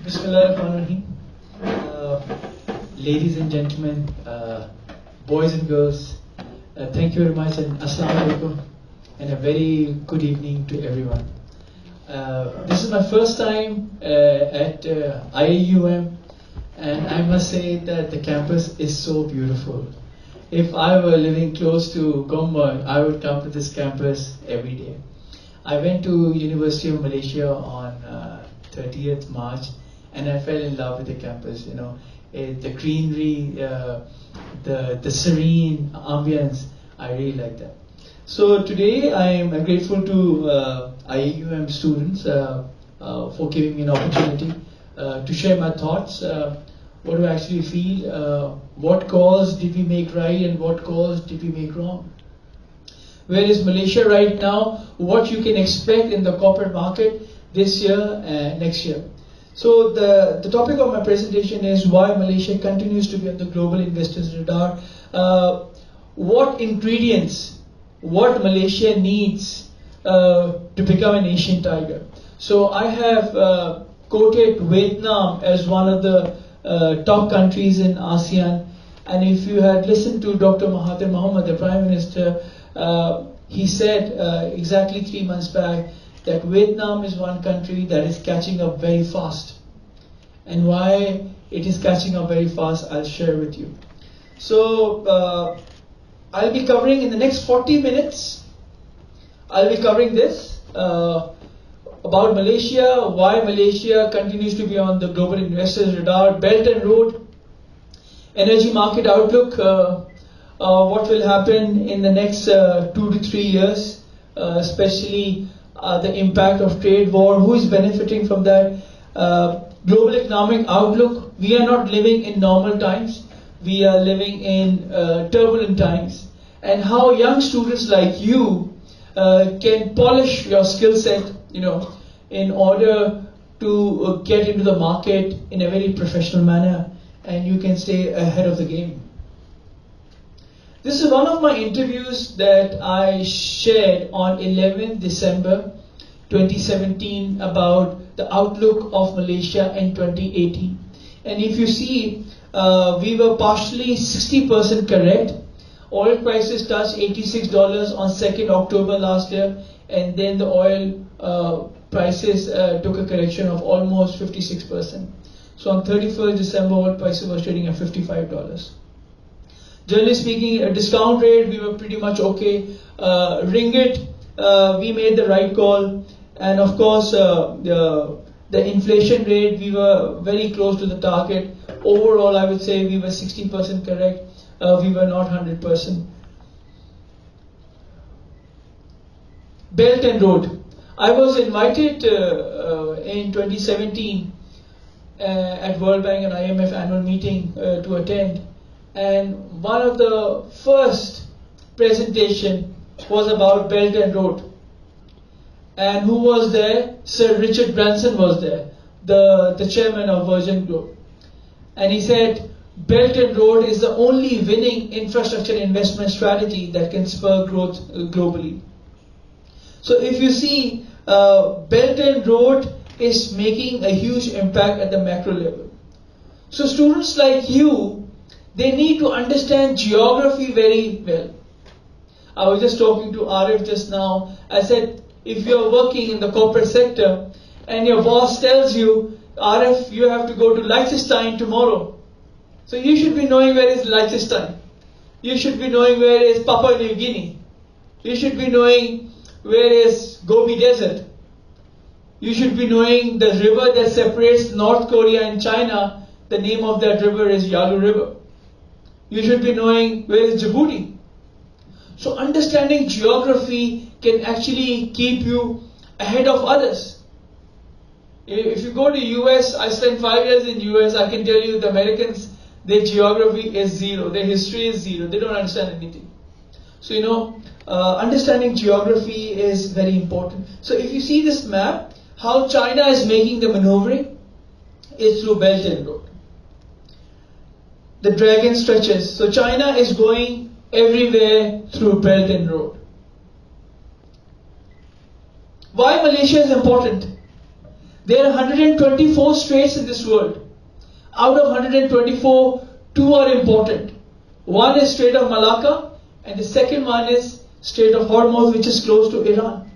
Bismillahirrahmanirrahim. Uh, Ladies and gentlemen, boys and girls, thank you very much and Assalamu alaikum and a very good evening to everyone. This is my first time at IAUM, and I must say that the campus is so beautiful. If I were living close to Gombong, I would come to this campus every day. I went to University of Malaysia on 30th March, and I fell in love with the campus. You know, the greenery, the serene ambience. I really like that. So today I am grateful to IAUM students for giving me an opportunity to share my thoughts. What do I actually feel? What calls did we make right and what calls did we make wrong? Where is Malaysia right now? What you can expect in the corporate market this year and next year. So the topic of my presentation is why Malaysia continues to be on the global investors radar. What ingredients, what Malaysia needs to become an Asian tiger. So I have quoted Vietnam as one of the top countries in ASEAN, and if you had listened to Dr. Mahathir Mohamad, the Prime Minister, he said exactly 3 months back that Vietnam is one country that is catching up very fast. And why it is catching up very fast, I'll share with you. So I'll be covering in the next 40 minutes, I'll be covering this about Malaysia, why Malaysia continues to be on the global investors radar, Belt and Road, energy market outlook, what will happen in the next 2 to 3 years, especially the impact of trade war, who is benefiting from that, global economic outlook. We are not living in normal times, we are living in turbulent times, and how young students like you can polish your skill set, you know, in order to get into the market in a very professional manner, and you can stay ahead of the game. This is one of my interviews that I shared on 11th December 2017 about the outlook of Malaysia in 2018. And if you see, we were partially 60% correct. Oil prices touched $86 on 2nd October last year, and then the oil prices took a correction of almost 56%. So on 31st December, oil prices were trading at $55. Generally speaking, a discount rate, we were pretty much okay. Ringgit, we made the right call. And of course, the inflation rate, we were very close to the target. Overall, I would say we were 60% correct. We were not 100%. Belt and Road. I was invited in 2017 at World Bank and IMF annual meeting to attend. And one of the first presentation was about Belt and Road. And who was there? Sir Richard Branson was there, the chairman of Virgin Group. And he said, Belt and Road is the only winning infrastructure investment strategy that can spur growth globally. So if you see, Belt and Road is making a huge impact at the macro level. So students like you, they need to understand geography very well. I was just talking to Arif just now. I said, if you're working in the corporate sector and your boss tells you, Arif, you have to go to Liechtenstein tomorrow. So you should be knowing where is Liechtenstein. You should be knowing where is Papua New Guinea. You should be knowing where is Gobi Desert. You should be knowing the river that separates North Korea and China. The name of that river is Yalu River. You should be knowing where is Djibouti. So understanding geography can actually keep you ahead of others. If you go to US, I spent 5 years in US, I can tell you the Americans, their geography is zero, their history is zero, they don't understand anything. So you know, understanding geography is very important. So if you see this map, how China is making the maneuvering is through Belt and Road. The dragon stretches. So China is going everywhere through Belt and Road. Why Malaysia is important? There are 124 straits in this world. Out of 124, two are important. One is Strait of Malacca, and the second one is Strait of Hormuz, which is close to Iran.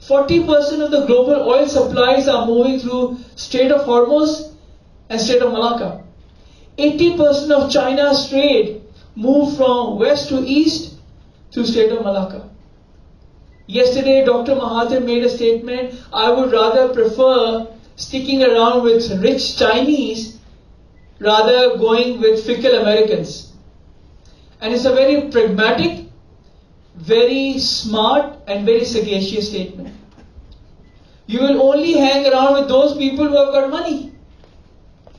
40% of the global oil supplies are moving through Strait of Hormuz and Strait of Malacca. 80% of China's trade moved from west to east through Strait of Malacca. Yesterday, Dr. Mahathir made a statement, I would rather prefer sticking around with rich Chinese rather going with fickle Americans. And it's a very pragmatic, very smart and very sagacious statement. You will only hang around with those people who have got money.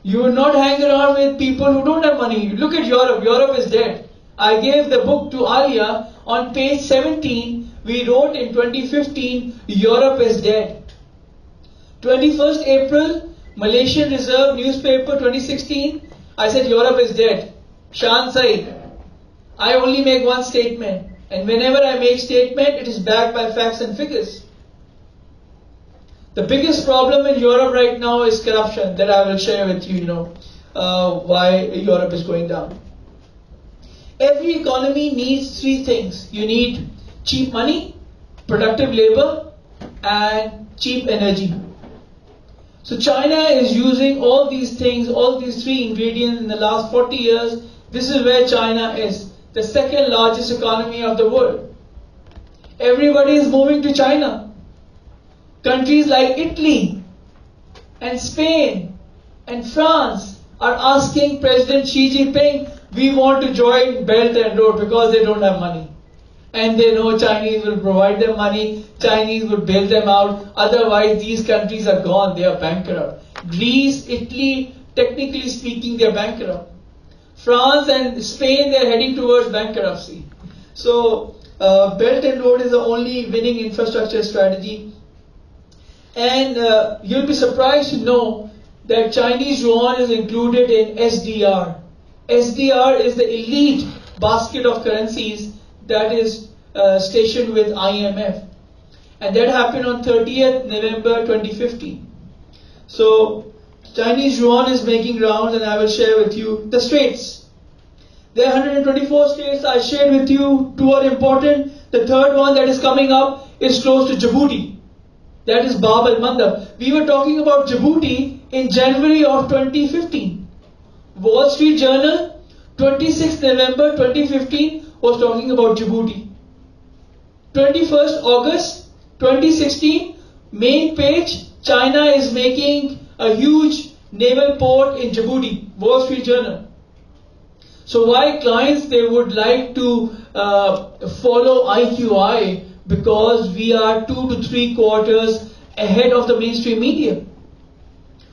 You will not hang around with people who don't have money. Look at Europe. Europe is dead. I gave the book to Alia. On page 17, we wrote in 2015, Europe is dead. 21st April, Malaysian Reserve newspaper 2016, I said Europe is dead. Shan Saeed. I only make one statement. And whenever I make statement, it is backed by facts and figures. The biggest problem in Europe right now is corruption that I will share with you, why Europe is going down. Every economy needs three things. You need cheap money, productive labor, and cheap energy. So China is using all these things, all these three ingredients in the last 40 years. This is where China is, the second largest economy of the world. Everybody is moving to China. Countries like Italy and Spain and France are asking President Xi Jinping, we want to join Belt and Road because they don't have money. And they know Chinese will provide them money, Chinese will bail them out, otherwise these countries are gone, they are bankrupt. Greece, Italy, technically speaking, they are bankrupt. France and Spain, they are heading towards bankruptcy. So, Belt and Road is the only winning infrastructure strategy. And you'll be surprised to know that Chinese yuan is included in SDR. SDR is the elite basket of currencies that is stationed with IMF. And that happened on 30th November 2015. So, Chinese yuan is making rounds, and I will share with you the straits. There are 124 straits I shared with you. Two are important. The third one that is coming up is close to Djibouti. That is Bab al-Mandab. We were talking about Djibouti in January of 2015. Wall Street Journal, 26th November 2015, was talking about Djibouti. 21st August 2016, main page, China is making a huge naval port in Djibouti. Wall Street Journal. So why clients, they would like to follow IQI? Because we are 2 to 3 quarters ahead of the mainstream media.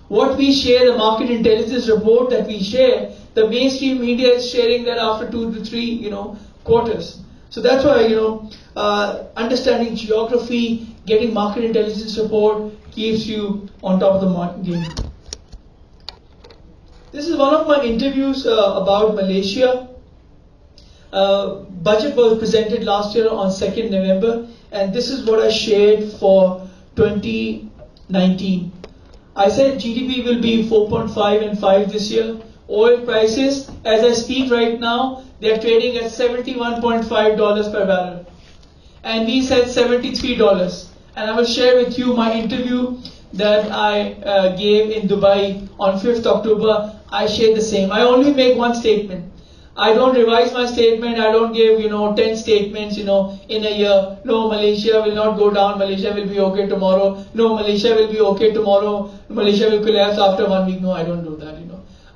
What we share, the market intelligence report that we share, the mainstream media is sharing that after 2 to 3, quarters. So that's why, understanding geography, getting market intelligence report keeps you on top of the market game. This is one of my interviews about Malaysia. Budget was presented last year on 2nd November, and this is what I shared for 2019. I said GDP will be 4.5 and 5 this year. Oil prices, as I speak right now, they are trading at $71.5 per barrel. And we said $73. And I will share with you my interview that I gave in Dubai on 5th October. I shared the same. I only make one statement. I don't revise my statement. I don't give, 10 statements, in a year. No, Malaysia will not go down. Malaysia will be okay tomorrow. No, Malaysia will be okay tomorrow. Malaysia will collapse after 1 week. No, I don't do that,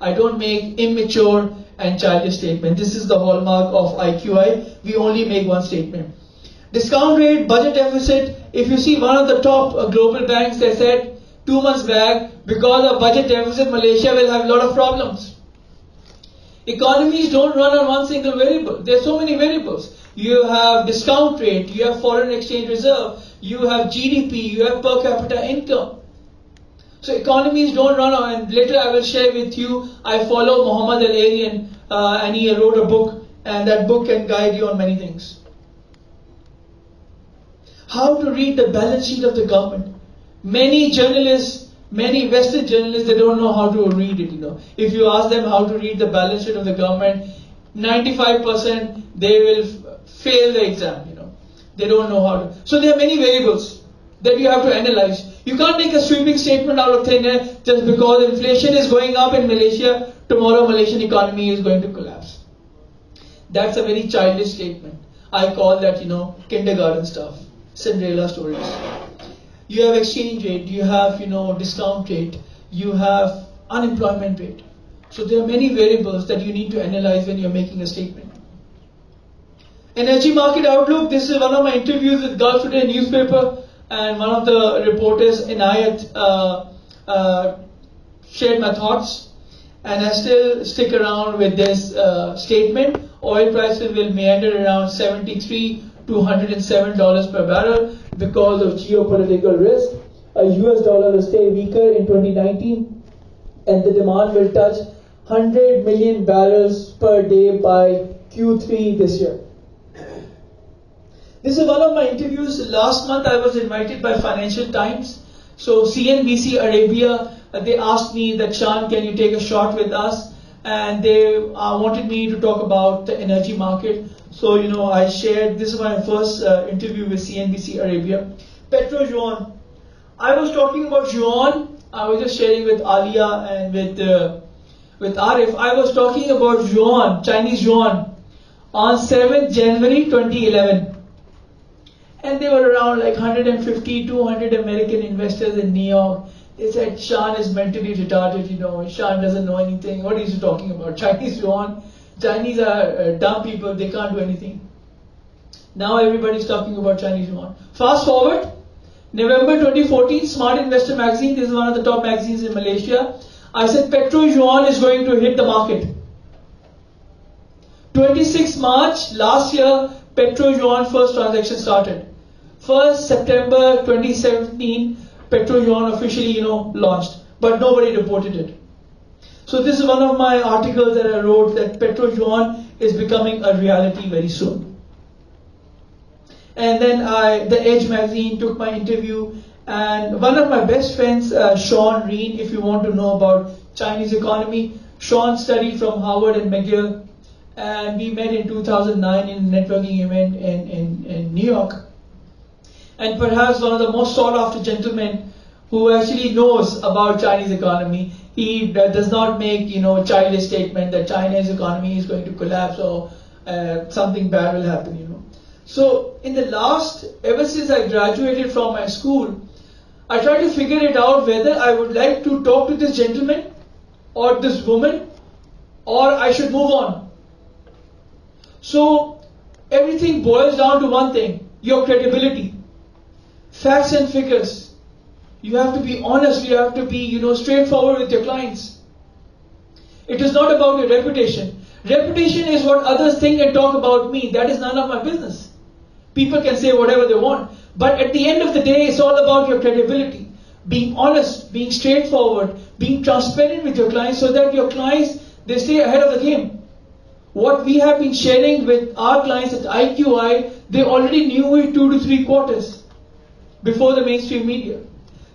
I don't make immature and childish statements. This is the hallmark of IQI. We only make one statement. Discount rate, budget deficit. If you see one of the top global banks, they said 2 months back, because of budget deficit, Malaysia will have a lot of problems. Economies don't run on one single variable. There are so many variables. You have discount rate, you have foreign exchange reserve, you have GDP, you have per capita income. So economies don't run on, and later I will share with you, I follow Muhammad Al-Arian, and he wrote a book, and that book can guide you on many things. How to read the balance sheet of the government. Many journalists, many Western journalists, they don't know how to read it. If you ask them how to read the balance sheet of the government, 95% they will fail the exam. They don't know how to. So there are many variables that you have to analyze. You can't make a sweeping statement out of thin air just because inflation is going up in Malaysia. Tomorrow, Malaysian economy is going to collapse. That's a very childish statement. I call that, kindergarten stuff, Cinderella stories. You have exchange rate, you have, discount rate, you have unemployment rate. So there are many variables that you need to analyze when you're making a statement. Energy market outlook. This is one of my interviews with Gulf Today newspaper, and one of the reporters, Inayat, shared my thoughts, and I still stick around with this statement. Oil prices will meander around $73 to $107 per barrel because of geopolitical risk. A US dollar will stay weaker in 2019, and the demand will touch 100 million barrels per day by Q3 this year. This is one of my interviews. Last month I was invited by Financial Times. So CNBC Arabia, they asked me that, Shan, can you take a shot with us? And they wanted me to talk about the energy market. So, I shared, this is my first interview with CNBC Arabia. Petro Yuan. I was talking about Yuan. I was just sharing with Alia and with Arif. I was talking about Yuan, Chinese Yuan, on 7th January 2011. And they were around like 150, 200 American investors in New York. They said, Shan is mentally retarded, Shan doesn't know anything. What is he talking about? Chinese Yuan. Chinese are dumb people, they can't do anything. Now everybody's talking about Chinese Yuan. Fast forward, November 2014, Smart Investor magazine, this is one of the top magazines in Malaysia. I said, Petro Yuan is going to hit the market. 26 March last year, Petro Yuan first transaction started. 1st September 2017, Petro Yuan officially, launched, but nobody reported it. So this is one of my articles that I wrote, that Petro Yuan is becoming a reality very soon. And then the Edge magazine took my interview, and one of my best friends, Sean Reen, if you want to know about Chinese economy, Sean studied from Harvard and McGill, and we met in 2009 in a networking event in New York. And perhaps one of the most sought after gentlemen who actually knows about Chinese economy. He does not make, childish statement that China's economy is going to collapse or something bad will happen, So in the ever since I graduated from my school, I tried to figure it out whether I would like to talk to this gentleman or this woman, or I should move on. So everything boils down to one thing, your credibility. Facts and figures. You have to be honest, you have to be, straightforward with your clients. It is not about your reputation. Reputation is what others think and talk about me. That is none of my business. People can say whatever they want. But at the end of the day, it's all about your credibility. Being honest, being straightforward, being transparent with your clients so that your clients, they stay ahead of the game. What we have been sharing with our clients at IQI, they already knew it 2 to 3 quarters before the mainstream media.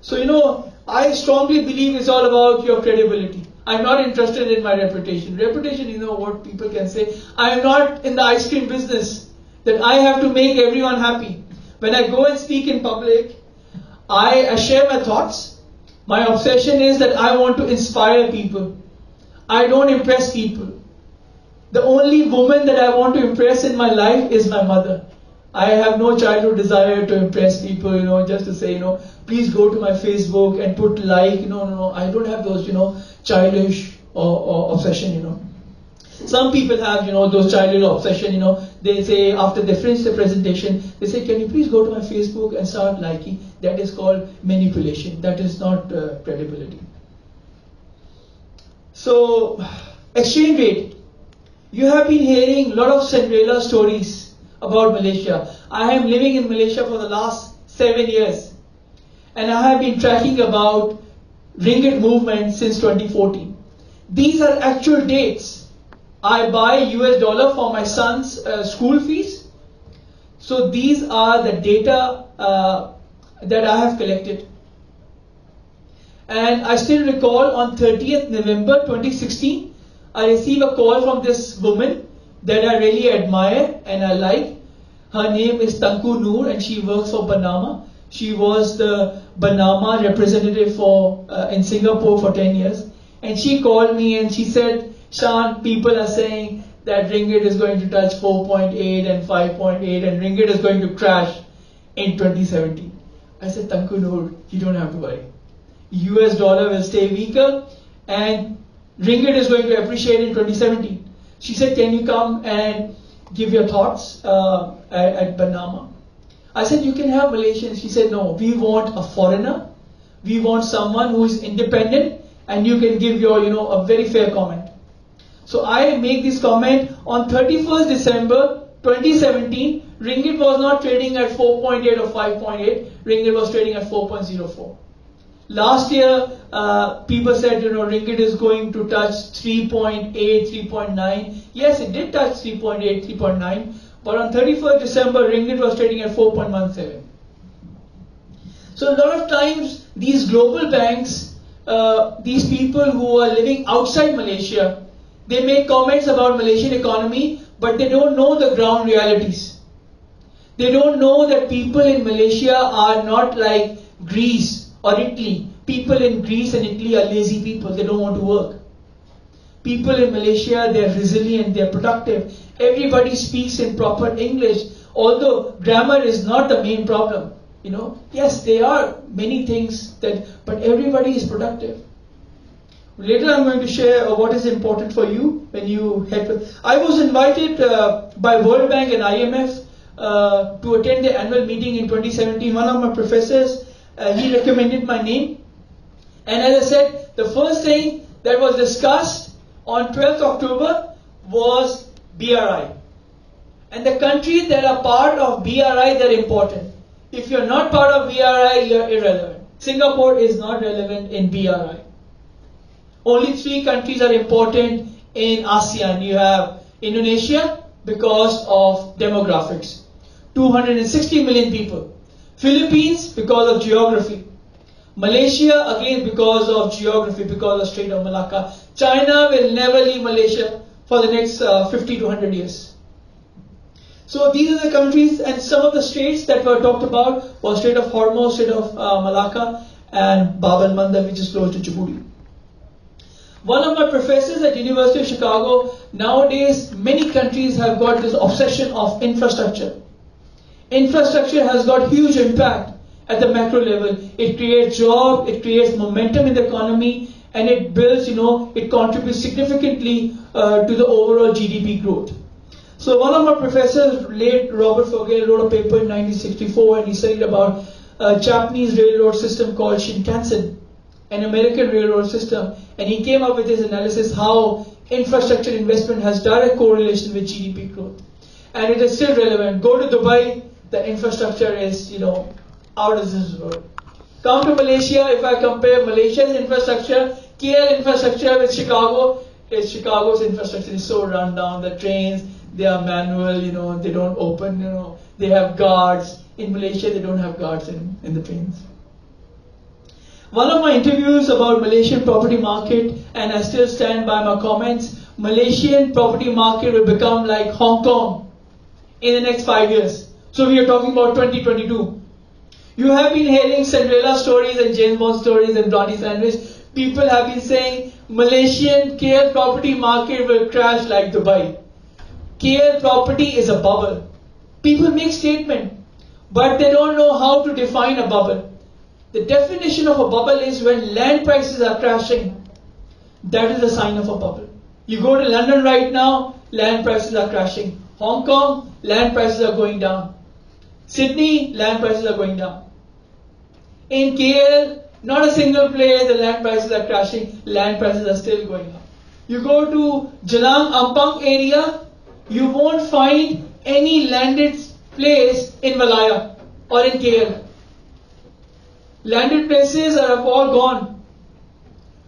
So, I strongly believe it's all about your credibility. I'm not interested in my reputation. Reputation, what people can say. I am not in the ice cream business that I have to make everyone happy. When I go and speak in public, I share my thoughts. My obsession is that I want to inspire people. I don't impress people. The only woman that I want to impress in my life is my mother. I have no childhood desire to impress people, just to say, please go to my Facebook and put like, no. I don't have those, childish or obsession, Some people have, those childish obsession, they say after they finish the presentation, they say, can you please go to my Facebook and start liking? That is called manipulation. That is not credibility. So, exchange rate. You have been hearing a lot of Cinderella stories about Malaysia. I am living in Malaysia for the last 7 years, and I have been tracking about ringgit movement since 2014. These are actual dates. I buy US dollar for my son's school fees. So these are the data that I have collected. And I still recall on 30th November 2016, I received a call from this woman that I really admire and I like. Her name is Tanku Noor and she works for Banama. She was the Banama representative in Singapore for 10 years. And she called me and she said, Shan, people are saying that ringgit is going to touch 4.8 and 5.8 and ringgit is going to crash in 2017. I said, Tanku Noor, you don't have to worry. US dollar will stay weaker and ringgit is going to appreciate in 2017. She said, can you come and give your thoughts at Banama? I said, you can have Malaysians. She said, no, we want a foreigner. We want someone who is independent and you can give your, a very fair comment. So I make this comment on 31st December 2017, ringgit was not trading at 4.8 or 5.8, ringgit was trading at 4.04. Last year, people said, ringgit is going to touch 3.8, 3.9. Yes, it did touch 3.8, 3.9, but on 31st December, ringgit was trading at 4.17. So a lot of times, these global banks, these people who are living outside Malaysia, they make comments about Malaysian economy, but they don't know the ground realities. They don't know that people in Malaysia are not like Greece or Italy. People in Greece and Italy are lazy people. They don't want to work. People in Malaysia, they're resilient, they're productive. Everybody speaks in proper English, although grammar is not the main problem. Yes, there are many things but everybody is productive. Later I'm going to share what is important for you when you head to... I was invited by World Bank and IMF to attend the annual meeting in 2017. One of my professors, he recommended my name. And as I said, the first thing that was discussed on 12th October was BRI. And the countries that are part of BRI, they're important. If you're not part of BRI, you're irrelevant. Singapore is not relevant in BRI. Only 3 countries are important in ASEAN. You have Indonesia because of demographics. 260 million people. Philippines because of geography. Malaysia again because of geography, because of Strait of Malacca. China will never leave Malaysia for the next 50 to 100 years. So these are the countries, and some of the states that were talked about were Strait of Hormuz, Strait of Malacca and Bab al-Mandab, which is close to Djibouti. One of my professors at University of Chicago, nowadays many countries have got this obsession of infrastructure. Infrastructure has got huge impact at the macro level. It creates jobs, it creates momentum in the economy, and it builds, it contributes significantly to the overall GDP growth. So one of my professors, late Robert Fogel, wrote a paper in 1964 and he studied about a Japanese railroad system called Shinkansen, an American railroad system, and he came up with his analysis how infrastructure investment has direct correlation with GDP growth. And it is still relevant. Go to Dubai, the infrastructure is, out of this world. Come to Malaysia, if I compare Malaysia's infrastructure, KL infrastructure with Chicago's infrastructure is so run down. The trains, they are manual, they don't open, they have guards. In Malaysia, they don't have guards in the trains. One of my interviews about Malaysian property market, and I still stand by my comments, Malaysian property market will become like Hong Kong in the next 5 years. So we are talking about 2022. You have been hearing Cinderella stories and James Bond stories and Blondie Sandwich. People have been saying Malaysian KL property market will crash like Dubai. KL property is a bubble. People make statement, but they don't know how to define a bubble. The definition of a bubble is when land prices are crashing. That is a sign of a bubble. You go to London right now, land prices are crashing. Hong Kong, land prices are going down. Sydney, land prices are going down. In KL, not a single place, the land prices are crashing, land prices are still going up. You go to Jalang Ampang area, you won't find any landed place in Malaya or in KL. Landed places are all gone.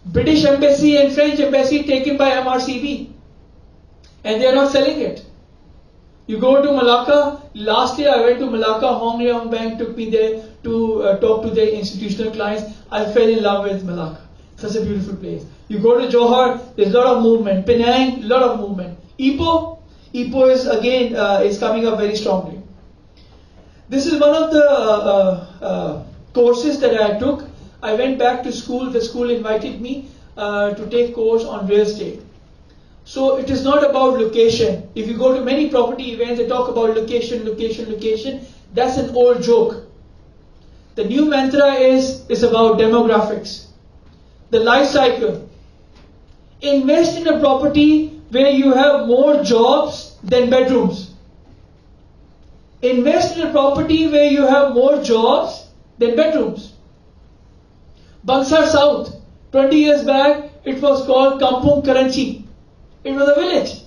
British embassy and French embassy taken by MRCB, and they are not selling it. You go to Malacca. Last year I went to Malacca. Hong Leong Bank took me there to talk to their institutional clients. I fell in love with Malacca. Such a beautiful place. You go to Johor, there's a lot of movement. Penang, a lot of movement. Ipoh is again is coming up very strongly. This is one of the courses that I took. I went back to school. The school invited me to take course on real estate. So it is not about location. If you go to many property events, they talk about location, location, location. That's an old joke. The new mantra is about demographics. The life cycle. Invest in a property where you have more jobs than bedrooms. Invest in a property where you have more jobs than bedrooms. Bangsar South, 20 years back, it was called Kampung Karachi. It was a village.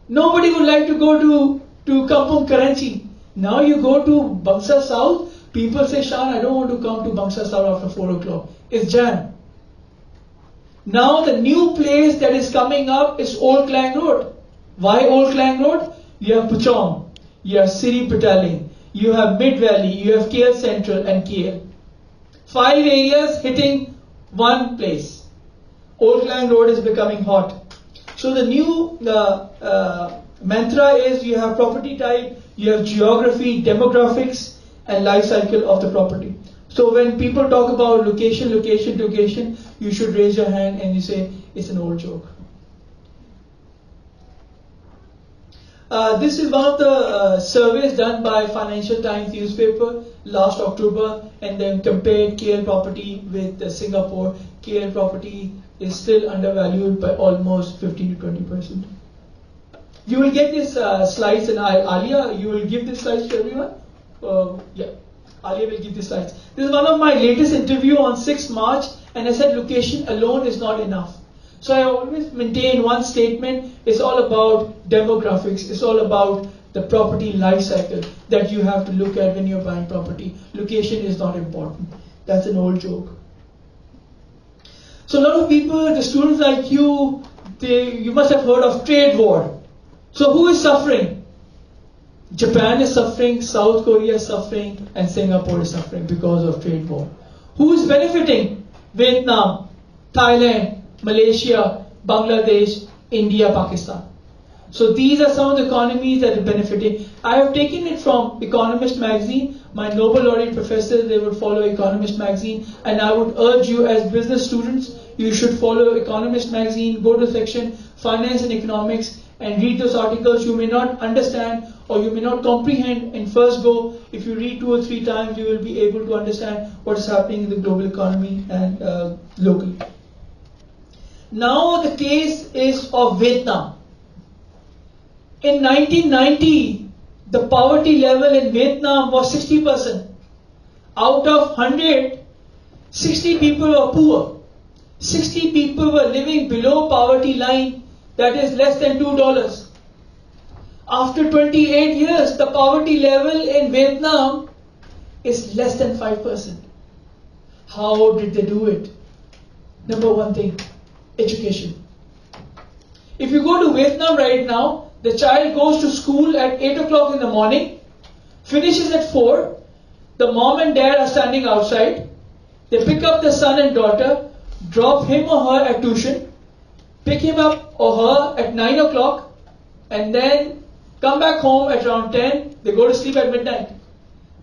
Nobody would like to go to Kampung Karachi. Now you go to Bangsar South, people say, Shan, I don't want to come to Bangsar South after 4 o'clock. It's jam. Now the new place that is coming up is Old Klang Road. Why Old Klang Road? You have Puchong, you have Siri Petaling, you have Mid Valley, you have KL Central and KL. 5 areas hitting one place. Old Klang Road is becoming hot. So the new mantra is you have property type, you have geography, demographics, and life cycle of the property. So when people talk about location, location, location, you should raise your hand and you say it's an old joke. This is one of the surveys done by Financial Times newspaper last October, and then compared KL property with Singapore. KL property is still undervalued by almost 15 to 20%. You will get these slides, and Alia, you will give these slides to everyone? Yeah, Alia will give these slides. This is one of my latest interview on 6th March, and I said location alone is not enough. So I always maintain one statement, it's all about demographics, it's all about the property life cycle that you have to look at when you're buying property. Location is not important. That's an old joke. So a lot of people, the students like you, you must have heard of trade war. So who is suffering? Japan is suffering, South Korea is suffering, and Singapore is suffering because of trade war. Who is benefiting? Vietnam, Thailand, Malaysia, Bangladesh, India, Pakistan. So these are some of the economies that are benefiting. I have taken it from Economist magazine. My Nobel laureate professors, they would follow Economist magazine, and I would urge you as business students, you should follow Economist magazine, go to the section Finance and Economics and read those articles. You may not understand or you may not comprehend in first go. If you read 2 or 3 times, you will be able to understand what is happening in the global economy and locally. Now the case is of Vietnam. In 1990, the poverty level in Vietnam was 60%. Out of 100, 60 people were poor. 60 people were living below poverty line, that is less than $2. After 28 years, the poverty level in Vietnam is less than 5%. How did they do it? Number one thing, education. If you go to Vietnam right now, the child goes to school at 8 o'clock in the morning, finishes at 4, the mom and dad are standing outside, they pick up the son and daughter, drop him or her at tuition, pick him up or her at 9 o'clock, and then come back home at around 10, they go to sleep at midnight.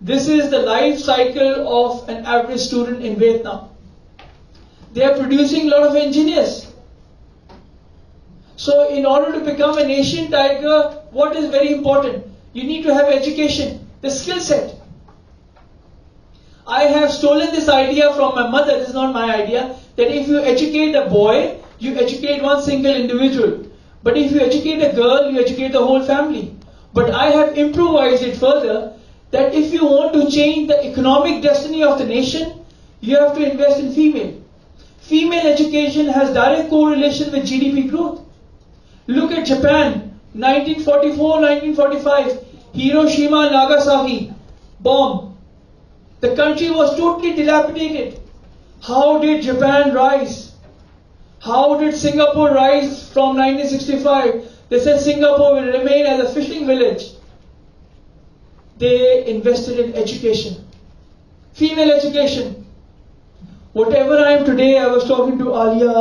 This is the life cycle of an average student in Vietnam. They are producing a lot of engineers. So in order to become an Asian tiger, what is very important? You need to have education, the skill set. I have stolen this idea from my mother, this is not my idea, that if you educate a boy, you educate one single individual. But if you educate a girl, you educate the whole family. But I have improvised it further, that if you want to change the economic destiny of the nation, you have to invest in female. Female education has direct correlation with GDP growth. Look at Japan, 1944, 1945, Hiroshima, Nagasaki, bomb. The country was totally dilapidated. How did Japan rise? How did Singapore rise from 1965? They said Singapore will remain as a fishing village. They invested in education. Female education. Whatever I am today, I was talking to Alia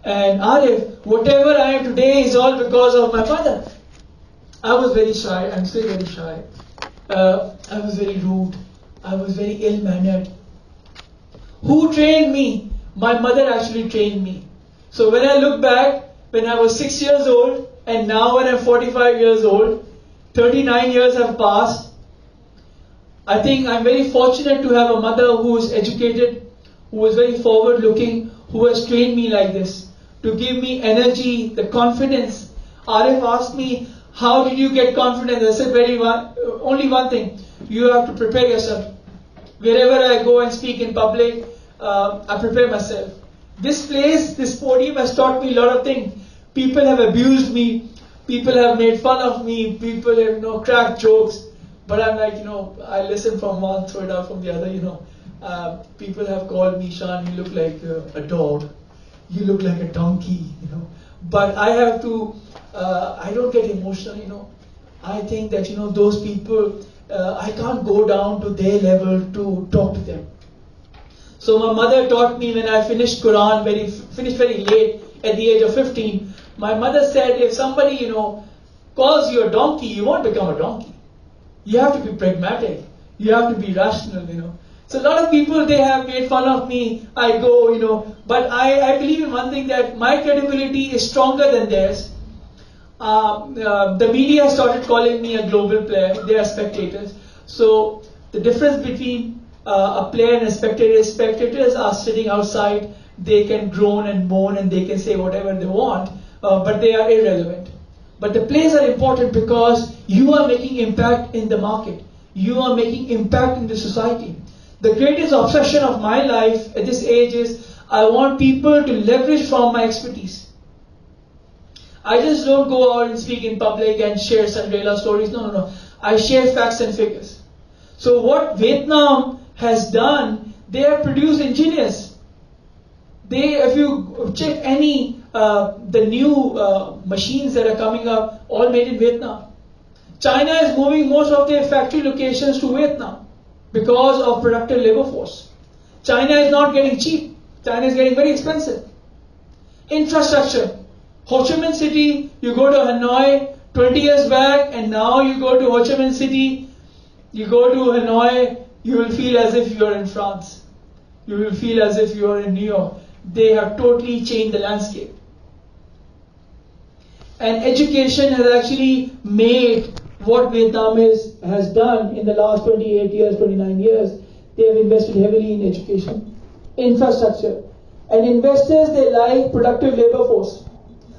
and Arif, whatever I am today is all because of my mother. I was very shy, I'm still very shy. I was very rude, I was very ill-mannered. Who trained me? My mother actually trained me. So when I look back, when I was 6 years old, and now when I'm 45 years old, 39 years have passed, I think I'm very fortunate to have a mother who is educated, who is very forward-looking, who has trained me like this, to give me energy, the confidence. Arif asked me, how did you get confidence? I said, only one thing, you have to prepare yourself. Wherever I go and speak in public, I prepare myself. This place, this podium has taught me a lot of things. People have abused me, people have made fun of me, people have cracked jokes, but I'm like, I listen from one, throw it out from the other, people have called me, Shan, you look like a dog, you look like a donkey, but I have to, I don't get emotional, I think that, those people, I can't go down to their level to talk to them. So my mother taught me when I finished Quran, finished very late, at the age of 15, my mother said, if somebody, calls you a donkey, you won't become a donkey. You have to be pragmatic. You have to be rational, So a lot of people, they have made fun of me. I go, but I believe in one thing, that my credibility is stronger than theirs. The media started calling me a global player. They are spectators. So the difference between a player and a spectator is spectators are sitting outside. They can groan and moan and they can say whatever they want, but they are irrelevant. But the players are important because you are making impact in the market. You are making impact in the society. The greatest obsession of my life at this age is I want people to leverage from my expertise. I just don't go out and speak in public and share Cinderella stories. No. I share facts and figures. So what Vietnam has done, they have produced engineers. If you check any, the new machines that are coming up, all made in Vietnam. China is moving most of their factory locations to Vietnam because of productive labor force. China is not getting cheap. China is getting very expensive. Infrastructure. Ho Chi Minh City, you go to Hanoi 20 years back, and now you go to Ho Chi Minh City, you go to Hanoi, you will feel as if you are in France. You will feel as if you are in New York. They have totally changed the landscape. And education has actually made what Vietnam has done in the last 28 years, 29 years. They have invested heavily in education, infrastructure. And investors, they like productive labor force.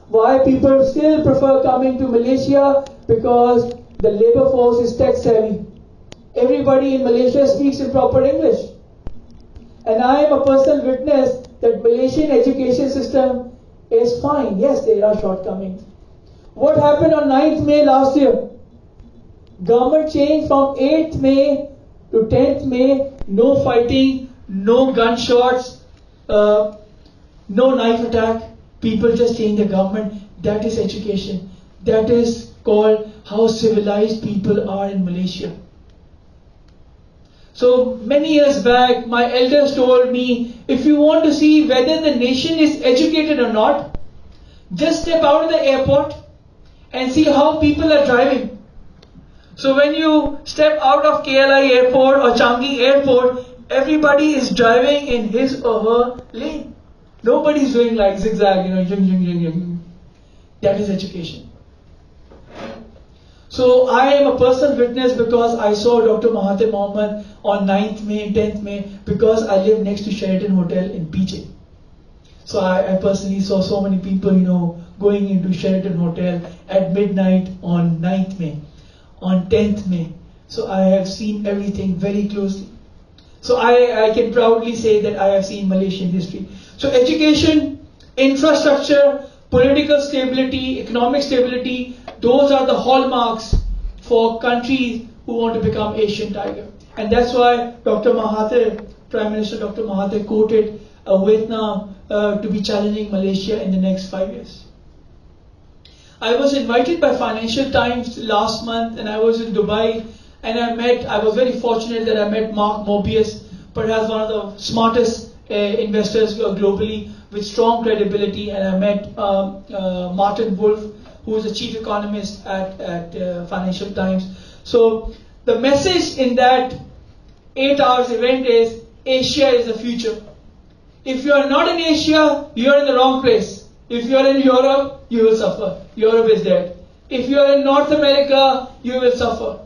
Why people still prefer coming to Malaysia? Because the labor force is tech savvy. Everybody in Malaysia speaks in proper English. And I am a personal witness that Malaysian education system is fine. Yes, there are shortcomings. What happened on 9th May last year? Government changed from 8th May to 10th May. No fighting, no gunshots, no knife attack. People just change the government. That is education. That is called how civilized people are in Malaysia. So many years back, my elders told me, if you want to see whether the nation is educated or not, just step out of the airport and see how people are driving. So when you step out of KLI airport or Changi airport, everybody is driving in his or her lane. Nobody is doing like zigzag, That is education. So I am a personal witness because I saw Dr. Mahathir Mohamad on 9th May, 10th May, because I live next to Sheraton Hotel in PJ. So I personally saw so many people, going into Sheraton Hotel at midnight on 9th May, on 10th May. So I have seen everything very closely. So I can proudly say that I have seen Malaysian history. So education, infrastructure, political stability, economic stability, those are the hallmarks for countries who want to become Asian tiger. And that's why Dr. Mahathir, Prime Minister Dr. Mahathir quoted Vietnam to be challenging Malaysia in the next 5 years. I was invited by Financial Times last month, and I was in Dubai, and I was very fortunate that I met Mark Mobius, perhaps one of the smartest investors globally with strong credibility, and I met Martin Wolf, who is the chief economist at Financial Times. So the message in that 8 hours event is Asia is the future. If you are not in Asia, you are in the wrong place. If you are in Europe, you will suffer. Europe is dead. If you are in North America, you will suffer.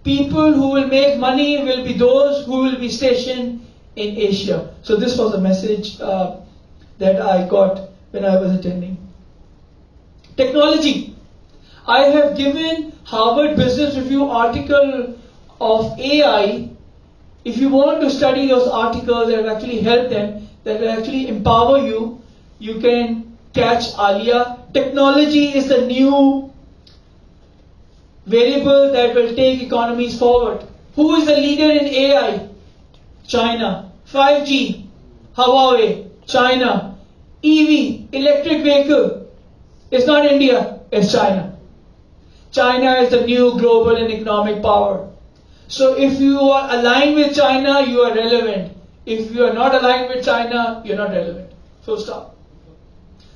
People who will make money will be those who will be stationed in Asia. So this was the message that I got when I was attending. Technology. I have given Harvard Business Review article of AI. If you want to study those articles that will actually help them, that will actually empower you, you can catch Alia. Technology is the new variable that will take economies forward. Who is the leader in AI? China. 5G, Huawei, China. EV, electric vehicle. It's not India, it's China. China is the new global and economic power. So if you are aligned with China, you are relevant. If you are not aligned with China, you're not relevant. Full stop.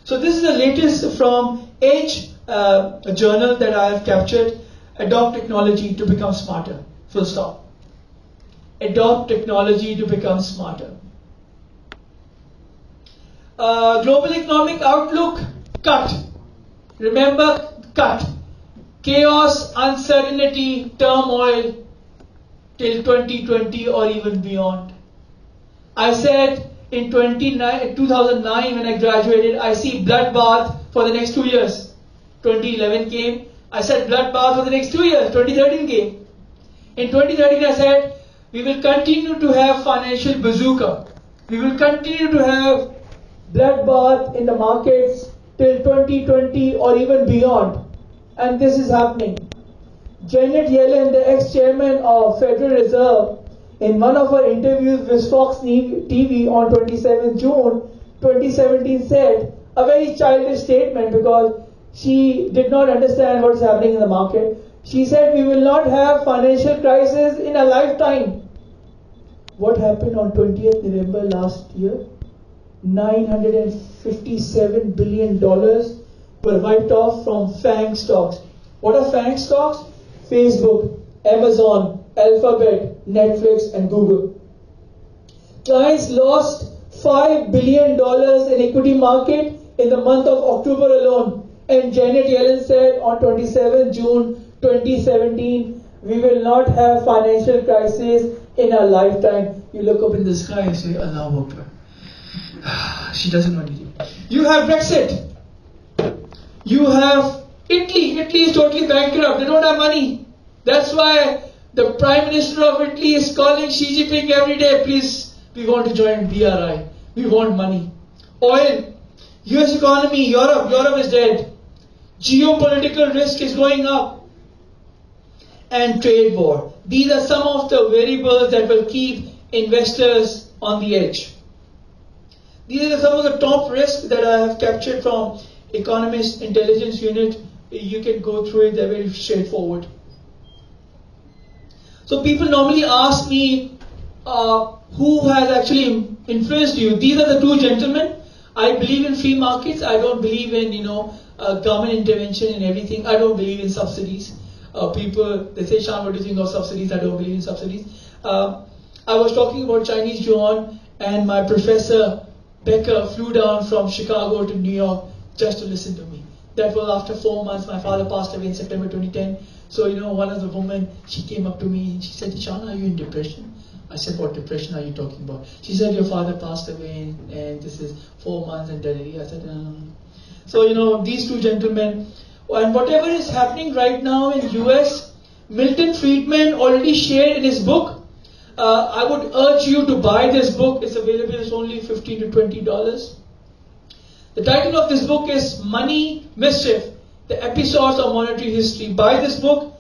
So this is the latest from Edge, a journal that I have captured. Adopt technology to become smarter. Full stop. Adopt technology to become smarter. Global economic outlook, cut. Remember, cut. Chaos, uncertainty, turmoil till 2020 or even beyond. I said in 2009 when I graduated, I see bloodbath for the next 2 years. 2011 came. I said bloodbath for the next 2 years. 2013 came. In 2013 I said we will continue to have financial bazooka. We will continue to have bloodbath in the markets till 2020 or even beyond. And this is happening. Janet Yellen, the ex-chairman of Federal Reserve, in one of her interviews with Fox TV on 27 June 2017 said a very childish statement because she did not understand what is happening in the market. She said, we will not have financial crisis in a lifetime. What happened on 20th November last year? $957 billion were wiped off from FANG stocks. What are FANG stocks? Facebook, Amazon, Alphabet, Netflix, and Google. Clients lost $5 billion in equity market in the month of October alone. And Janet Yellen said on 27 June 2017, we will not have financial crisis in our lifetime. You look up in the sky and say, Allahu Akbar. She doesn't want it. You have Brexit. You have Italy. Italy is totally bankrupt. They don't have money. That's why the Prime Minister of Italy is calling Xi Jinping every day, please, we want to join BRI. We want money. Oil. US economy, Europe is dead. Geopolitical risk is going up. And trade war. These are some of the variables that will keep investors on the edge. These are some of the top risks that I have captured from Economist Intelligence Unit. You can go through it, they're very straightforward. So people normally ask me, who has actually influenced you? These are the two gentlemen. I believe in free markets. I don't believe in, government intervention and everything. I don't believe in subsidies. People, they say, Shan, what do you think of subsidies? I don't believe in subsidies. I was talking about Chinese yuan, and my professor Becker flew down from Chicago to New York just to listen to me. That was after 4 months. My father passed away in September 2010. So, one of the women, she came up to me and she said, Shan, are you in depression? I said, what depression are you talking about? She said, your father passed away and this is 4 months and da-da-da. I said, no. So, these two gentlemen, and whatever is happening right now in US, Milton Friedman already shared in his book. I would urge you to buy this book. It's available, it's only $15 to $20. The title of this book is Money Mischief, the Episodes of Monetary History. Buy this book.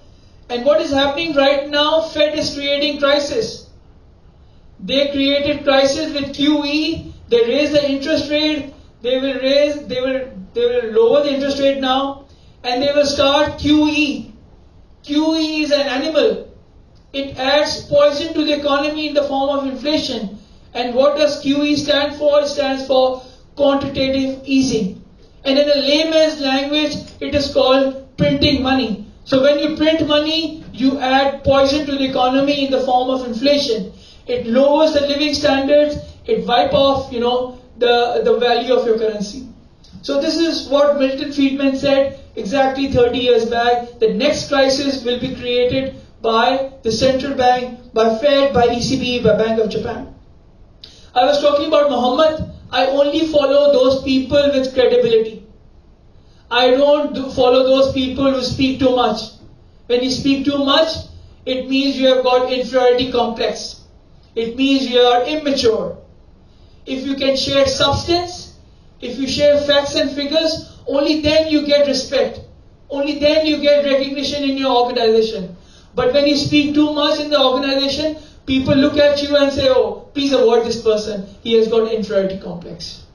And what is happening right now, Fed is creating crisis. They created crisis with QE. They raised the interest rate. They will lower the interest rate now. And they will start QE. QE is an animal. It adds poison to the economy in the form of inflation. And what does QE stand for? It stands for quantitative easing. And in a layman's language, it is called printing money. So when you print money, you add poison to the economy in the form of inflation. It lowers the living standards. It wipes off, the value of your currency. So this is what Milton Friedman said exactly 30 years back. The next crisis will be created by the central bank, by Fed, by ECB, by Bank of Japan. I was talking about Muhammad. I only follow those people with credibility. I don't follow those people who speak too much. When you speak too much, it means you have got inferiority complex. It means you are immature. If you can share substance, if you share facts and figures, only then you get respect. Only then you get recognition in your organization. But when you speak too much in the organization, people look at you and say, oh, please avoid this person. He has got inferiority complex.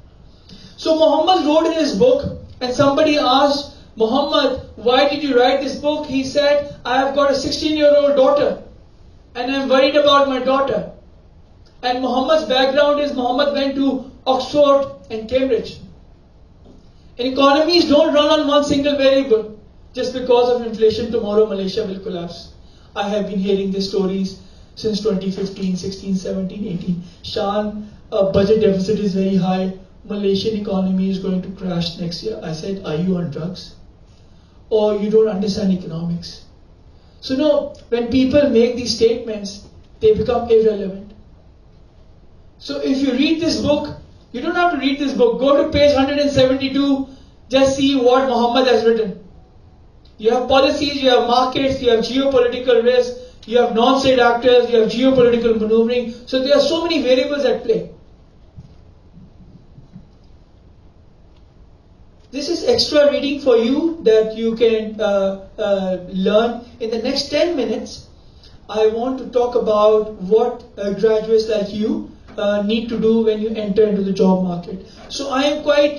So Muhammad wrote in his book, and somebody asked, Muhammad, why did you write this book? He said, I have got a 16-year-old daughter, and I'm worried about my daughter. And Muhammad's background is Muhammad went to Oxford and Cambridge. And economies don't run on one single variable. Just because of inflation, tomorrow Malaysia will collapse. I have been hearing these stories since 2015, 16, 17, 18. Shan, budget deficit is very high. Malaysian economy is going to crash next year. I said, are you on drugs? Or you don't understand economics? So no, when people make these statements, they become irrelevant. So if you read this book, you don't have to read this book. Go to page 172, just see what Muhammad has written. You have policies, you have markets, you have geopolitical risk, you have non-state actors, you have geopolitical maneuvering. So there are so many variables at play. This is extra reading for you that you can learn. In the next 10 minutes, I want to talk about what graduates like you need to do when you enter into the job market. So I am quite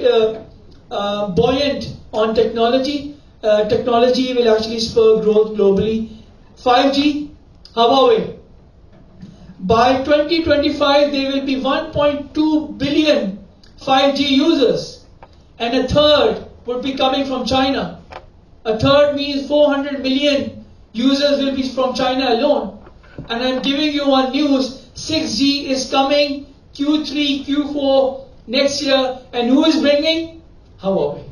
buoyant on technology. Technology will actually spur growth globally. 5G, Huawei. By 2025, there will be 1.2 billion 5G users, and a third would be coming from China. A third means 400 million users will be from China alone. And I'm giving you one news, 6G is coming Q3, Q4 next year, and who is bringing? Huawei.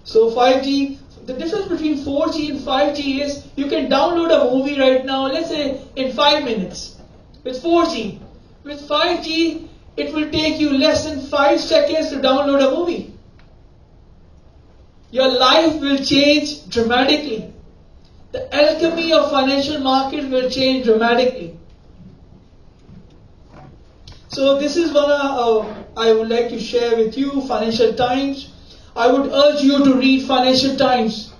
So 5G, the difference between 4G and 5G is you can download a movie right now, let's say in 5 minutes. With 4G. With 5G, it will take you less than 5 seconds to download a movie. Your life will change dramatically. The alchemy of financial market will change dramatically. So this is one I would like to share with you, Financial Times. I would urge you to read Financial Times,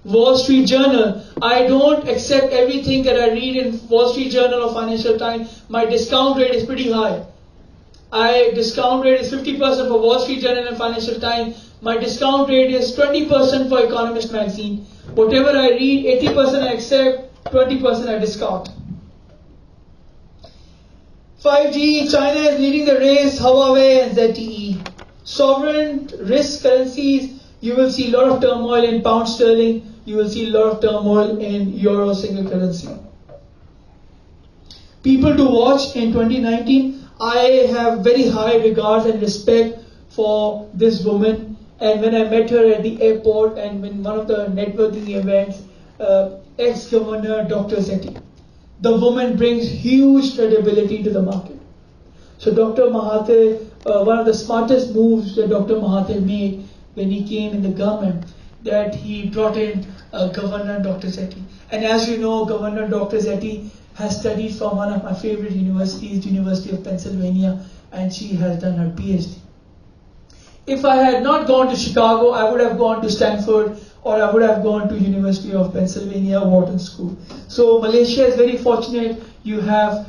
Wall Street Journal. I don't accept everything that I read in Wall Street Journal or Financial Times. My discount rate is pretty high. Discount rate is 50% for Wall Street Journal and Financial Times. My discount rate is 20% for Economist magazine. Whatever I read, 80% I accept, 20% I discount. 5G, China is leading the race, Huawei and ZTE. Sovereign risk currencies, you will see a lot of turmoil in pound sterling, you will see a lot of turmoil in euro single currency. People to watch in 2019, I have very high regards and respect for this woman, and when I met her at the airport and in one of the networking events, ex-governor Dr. Sethi. The woman brings huge credibility to the market. So Dr. Mahathir, one of the smartest moves that Dr. Mahathir made when he came in the government, that he brought in Governor Dr. Sethi. And as you know, Governor Dr. Sethi has studied from one of my favorite universities, University of Pennsylvania, and she has done her PhD. If I had not gone to Chicago, I would have gone to Stanford, or I would have gone to University of Pennsylvania Wharton School. So Malaysia is very fortunate. You have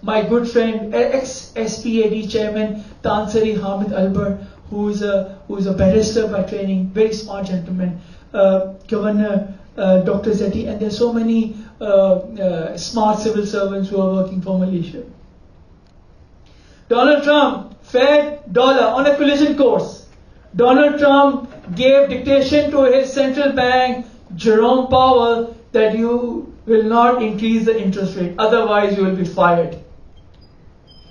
my good friend, ex-SPAD chairman, Tan Sri Hamid Albar, who is a barrister by training, very smart gentleman. Governor Dr. Zeti, and there's so many smart civil servants who are working for Malaysia. Donald Trump, Fed, dollar on a collision course. Donald Trump gave dictation to his central bank, Jerome Powell, that you will not increase the interest rate, otherwise you will be fired.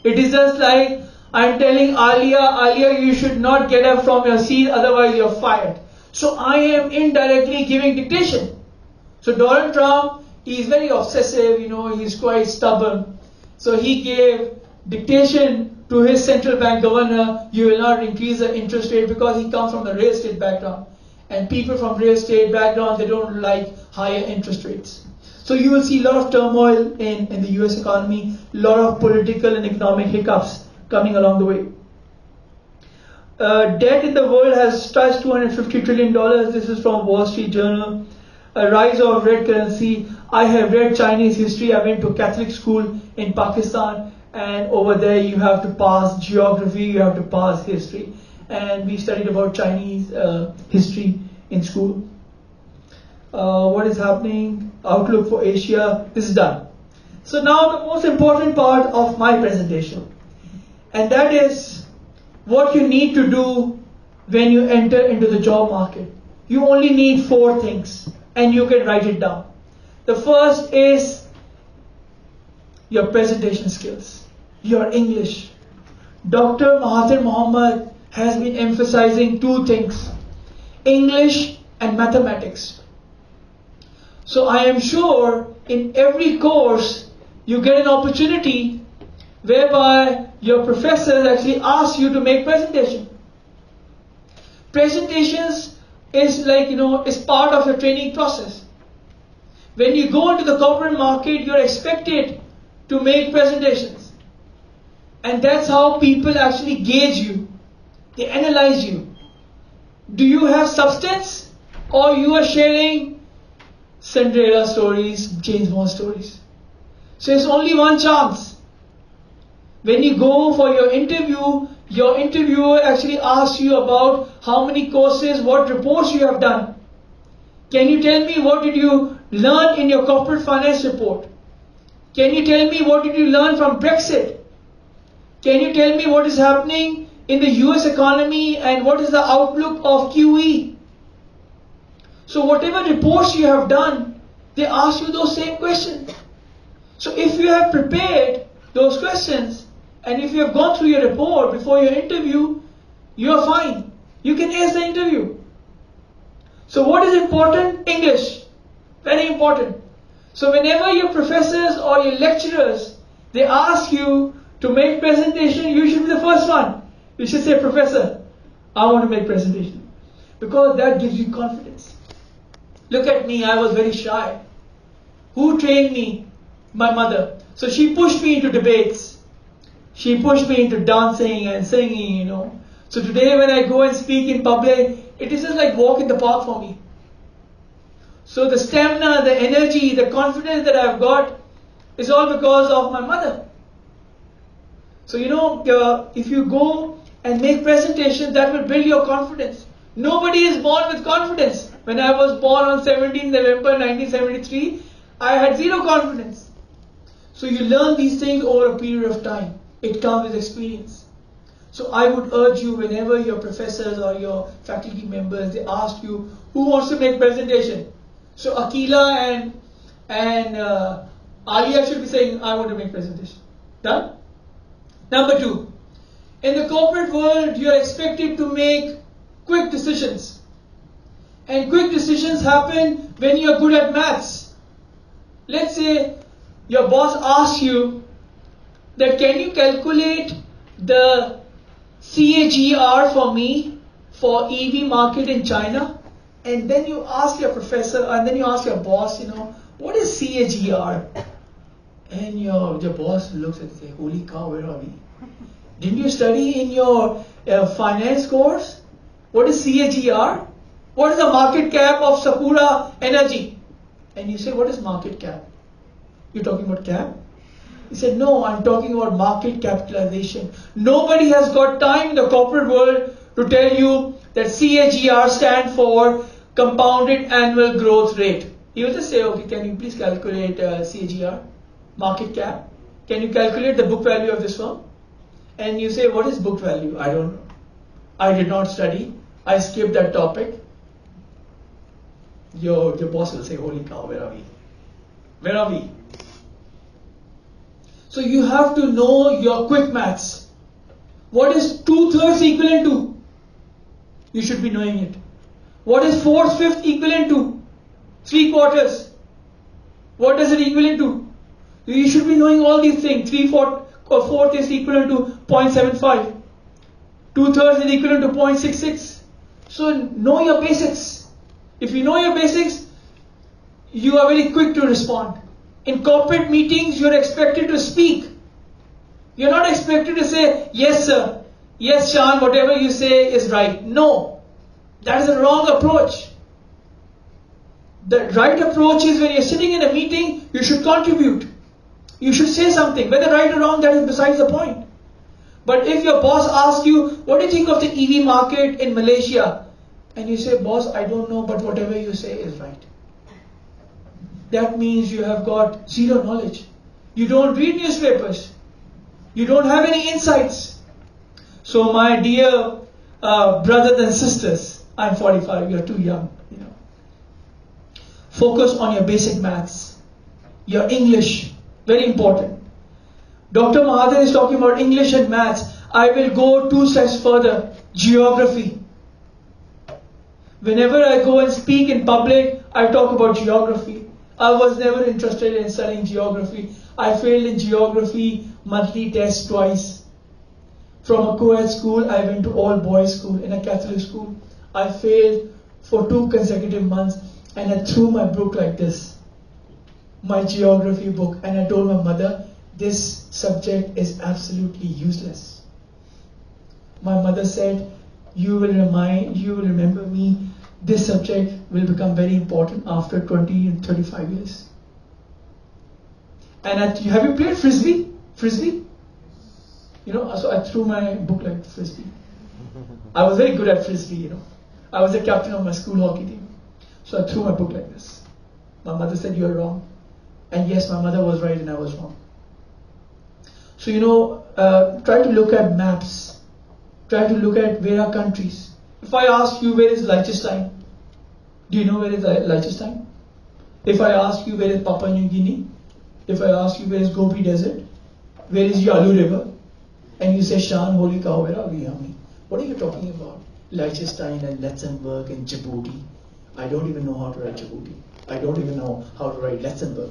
It is just like I'm telling Alia, you should not get up from your seat, otherwise you're fired. So I am indirectly giving dictation. So Donald Trump, he's very obsessive, he's quite stubborn. So he gave dictation to his central bank governor, you will not increase the interest rate, because he comes from the real estate background. And people from real estate background, they don't like higher interest rates. So you will see a lot of turmoil in the US economy, a lot of political and economic hiccups coming along the way. Debt in the world has touched $250 trillion. This is from Wall Street Journal. A rise of red currency. I have read Chinese history. I went to Catholic school in Pakistan, and over there you have to pass geography, you have to pass history. And we studied about Chinese history in school. What is happening? Outlook for Asia. This is done. So now the most important part of my presentation, and that is what you need to do when you enter into the job market. You only need 4 things, and you can write it down. The first is your presentation skills, your English. Dr. Mahathir Mohamad has been emphasizing 2 things, English and mathematics. So I am sure in every course you get an opportunity whereby your professors actually ask you to make presentation. Presentations is like, is part of your training process. When you go into the corporate market, you're expected to make presentations. And that's how people actually gauge you. They analyze you. Do you have substance, or you are sharing Cinderella stories, James Bond stories? So it's only one chance. When you go for your interviewer actually asks you about how many courses, what reports you have done. Can you tell me what did you learn in your corporate finance report? Can you tell me what did you learn from Brexit? Can you tell me what is happening in the US economy and what is the outlook of QE? So whatever reports you have done, they ask you those same questions. So if you have prepared those questions, and if you have gone through your report before your interview, you are fine. You can ace the interview. So what is important? English. Very important. So whenever your professors or your lecturers, they ask you to make presentation, you should be the first one. You should say, Professor, I want to make presentation. Because that gives you confidence. Look at me, I was very shy. Who trained me? My mother. So she pushed me into debates. She pushed me into dancing and singing, So today when I go and speak in public, it is just like walk in the park for me. So the stamina, the energy, the confidence that I've got is all because of my mother. So if you go and make presentations, that will build your confidence. Nobody is born with confidence. When I was born on 17 November 1973, I had 0 confidence. So you learn these things over a period of time. It comes with experience. So I would urge you, whenever your professors or your faculty members, they ask you, who wants to make presentation? So Akila and Alia should be saying, I want to make presentation. Done? Number 2, in the corporate world, you are expected to make quick decisions. And quick decisions happen when you are good at maths. Let's say your boss asks you that, can you calculate the CAGR for me for EV market in China? And then you ask your professor, and then you ask your boss, what is CAGR? And your boss looks and says, holy cow, where are we? Didn't you study in your finance course? What is CAGR? What is the market cap of Sakura Energy? And you say, what is market cap? You're talking about cap? He said, no, I'm talking about market capitalization. Nobody has got time in the corporate world to tell you that CAGR stands for compounded annual growth rate. He will just say, okay, can you please calculate CAGR, market cap? Can you calculate the book value of this firm? And you say, what is book value? I don't know. I did not study. I skipped that topic. Your boss will say, holy cow, where are we? Where are we? So you have to know your quick maths. What is 2/3 equivalent to? You should be knowing it. What is 4/5 equivalent to? 3/4. What does it equivalent to? You should be knowing all these things. 3/4 is equivalent to 0.75. 2/3 is equivalent to 0.66. So know your basics. If you know your basics, you are very quick to respond. In corporate meetings, you're expected to speak. You're not expected to say, yes sir, yes Shan, whatever you say is right. No, that is a wrong approach. The right approach is when you're sitting in a meeting, you should contribute. You should say something. Whether right or wrong, that is besides the point. But if your boss asks you, what do you think of the EV market in Malaysia? And you say, boss, I don't know, but whatever you say is right. That means you have got zero knowledge. You don't read newspapers. You don't have any insights. So my dear brothers and sisters, I'm 45, you're too young. Focus on your basic maths. Your English, very important. Dr. Mahathir is talking about English and maths. I will go 2 steps further. Geography. Whenever I go and speak in public, I talk about geography. I was never interested in studying geography. I failed in geography monthly test twice. From a co-ed school, I went to all boys school in a Catholic school. I failed for 2 consecutive months and I threw my book like this, my geography book, and I told my mother, this subject is absolutely useless. My mother said, you will remember me, this subject will become very important after 20 and 35 years. And have you played Frisbee? Frisbee? So I threw my book like Frisbee. I was very good at Frisbee, I was the captain of my school hockey team. So I threw my book like this. My mother said, you're wrong. And yes, my mother was right and I was wrong. So, try to look at maps. Try to look at where are countries. If I ask you where is Liechtenstein, do you know where is Liechtenstein? If I ask you where is Papua New Guinea, if I ask you where is Gobi Desert, where is Yalu River, and you say, Shan, holy cow, where are we, Yami? What are you talking about? Liechtenstein and Luxembourg and Djibouti. I don't even know how to write Djibouti. I don't even know how to write Luxembourg.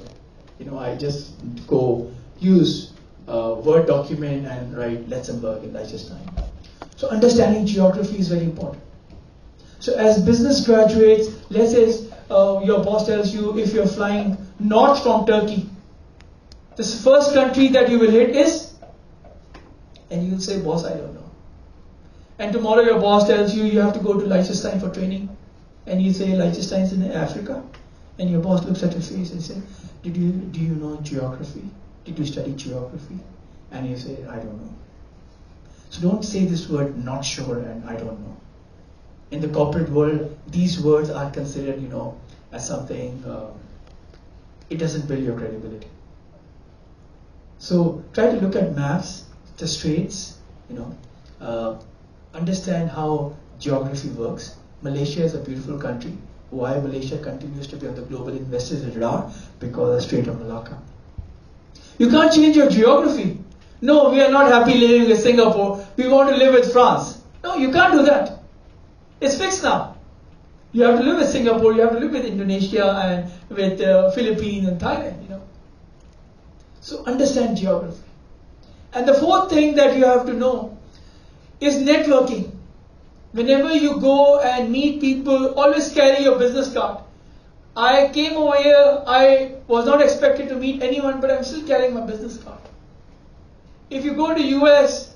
I just go use a Word document and write Luxembourg and Liechtenstein. So understanding geography is very important. So as business graduates, let's say your boss tells you if you're flying north from Turkey, the first country that you will hit is, and you'll say, boss, I don't know. And tomorrow your boss tells you you have to go to Liechtenstein for training, and you say Liechtenstein's in Africa, and your boss looks at your face and says, do you know geography? Did you study geography? And you say, I don't know. So don't say this word not sure and I don't know. In the corporate world, these words are considered, as something, it doesn't build your credibility. So try to look at maps, the straits, understand how geography works. Malaysia is a beautiful country. Why Malaysia continues to be on the global investors radar? Because of the Strait of Malacca. You can't change your geography. No, we are not happy living with Singapore. We want to live with France. No, you can't do that. It's fixed now. You have to live with Singapore, you have to live with Indonesia and with Philippines and Thailand, So understand geography. And the fourth thing that you have to know is networking. Whenever you go and meet people, always carry your business card. I came over here, I was not expected to meet anyone, but I'm still carrying my business card. If you go to US,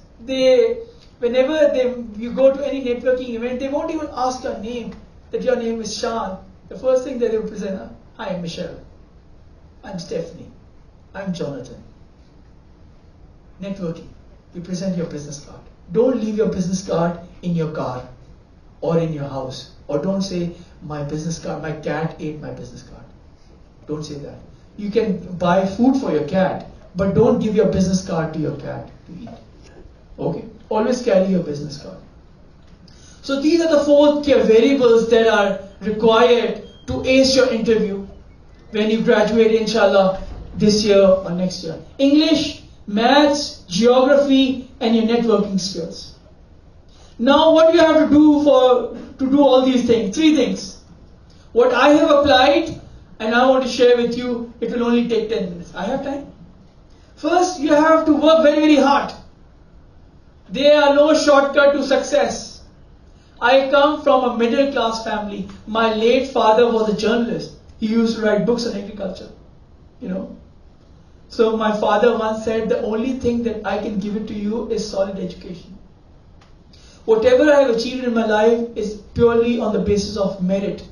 whenever you go to any networking event, they won't even ask your name, that your name is Shan. The first thing that they will present, hi, I'm Michelle. I'm Stephanie. I'm Jonathan. Networking. You present your business card. Don't leave your business card in your car or in your house. Or don't say, my business card, my cat ate my business card. don't say that. You can buy food for your cat, but don't give your business card to your cat to eat. Okay? Always carry your business card. So these are the 4 variables that are required to ace your interview when you graduate, inshallah, this year or next year. English, maths, geography, and your networking skills. Now what do you have to do to do all these things? 3 things. What I have applied, and I want to share with you, it will only take 10 minutes. I have time? First, you have to work very, very hard. There are no shortcut to success. I come from a middle class family. My late father was a journalist. He used to write books on agriculture. So my father once said, the only thing that I can give it to you is solid education. Whatever I have achieved in my life is purely on the basis of merit.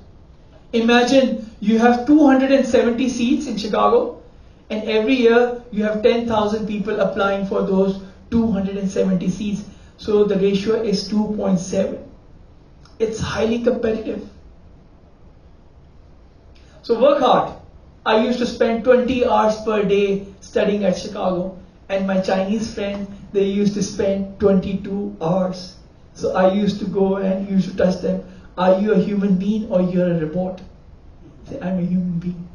Imagine you have 270 seats in Chicago, and every year you have 10,000 people applying for those 270 seats. So the ratio is 2.7. It's highly competitive. So work hard. I used to spend 20 hours per day studying at Chicago, and my Chinese friend, they used to spend 22 hours. So I used to go and used to touch them. Are you a human being or you're a robot? I say, I'm a human being.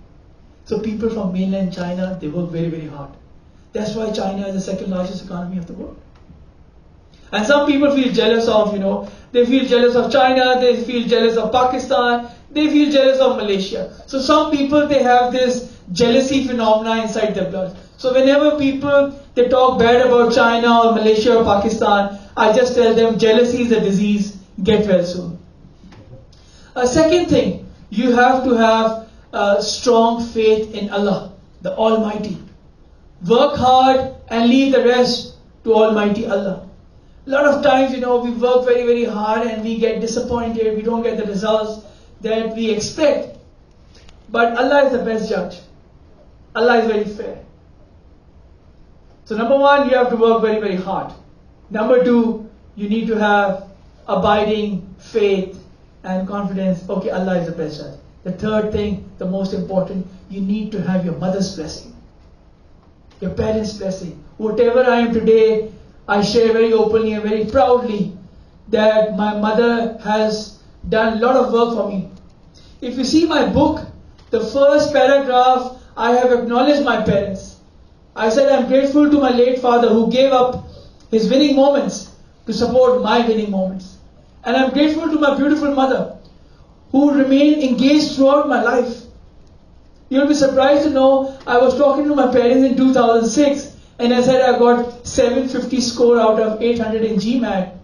So people from mainland China, they work very, very hard. That's why China is the second largest economy of the world. And some people feel jealous of, they feel jealous of China, they feel jealous of Pakistan, they feel jealous of Malaysia. So some people, they have this jealousy phenomena inside their blood. So whenever people, they talk bad about China or Malaysia or Pakistan, I just tell them jealousy is a disease, get well soon. A second thing, you have to have a strong faith in Allah, the Almighty. Work hard and leave the rest to Almighty Allah. A lot of times, we work very, very hard and we get disappointed, we don't get the results that we expect. But Allah is the best judge. Allah is very fair. So number 1, you have to work very, very hard. Number 2, you need to have abiding faith and confidence. Okay, Allah is the best judge. The third thing, the most important, you need to have your mother's blessing. Your parents' blessing. Whatever I am today, I share very openly and very proudly that my mother has done a lot of work for me. If you see my book, the first paragraph, I have acknowledged my parents. I said I'm grateful to my late father who gave up his winning moments to support my winning moments. And I'm grateful to my beautiful mother who remained engaged throughout my life. You'll be surprised to know I was talking to my parents in 2006 and I said I got 750 score out of 800 in GMAT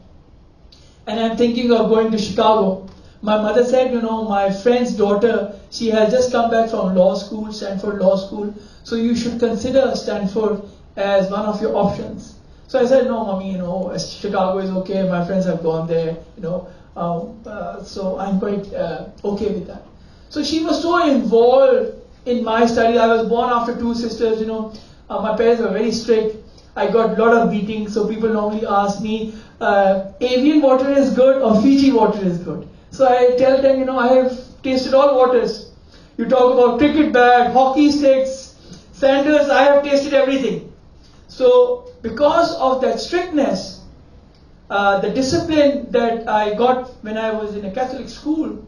and I'm thinking of going to Chicago. My mother said, my friend's daughter, she has just come back from law school, Stanford Law School, so you should consider Stanford as one of your options. So I said, no, mommy, Chicago is okay, my friends have gone there, so I'm quite okay with that. So she was so involved in my study. I was born after 2 sisters, my parents were very strict. I got a lot of beatings, so people normally ask me, Avian water is good or Fiji water is good? So I tell them, I have tasted all waters. You talk about cricket bat, hockey sticks, sandals, I have tasted everything. So because of that strictness, the discipline that I got when I was in a Catholic school,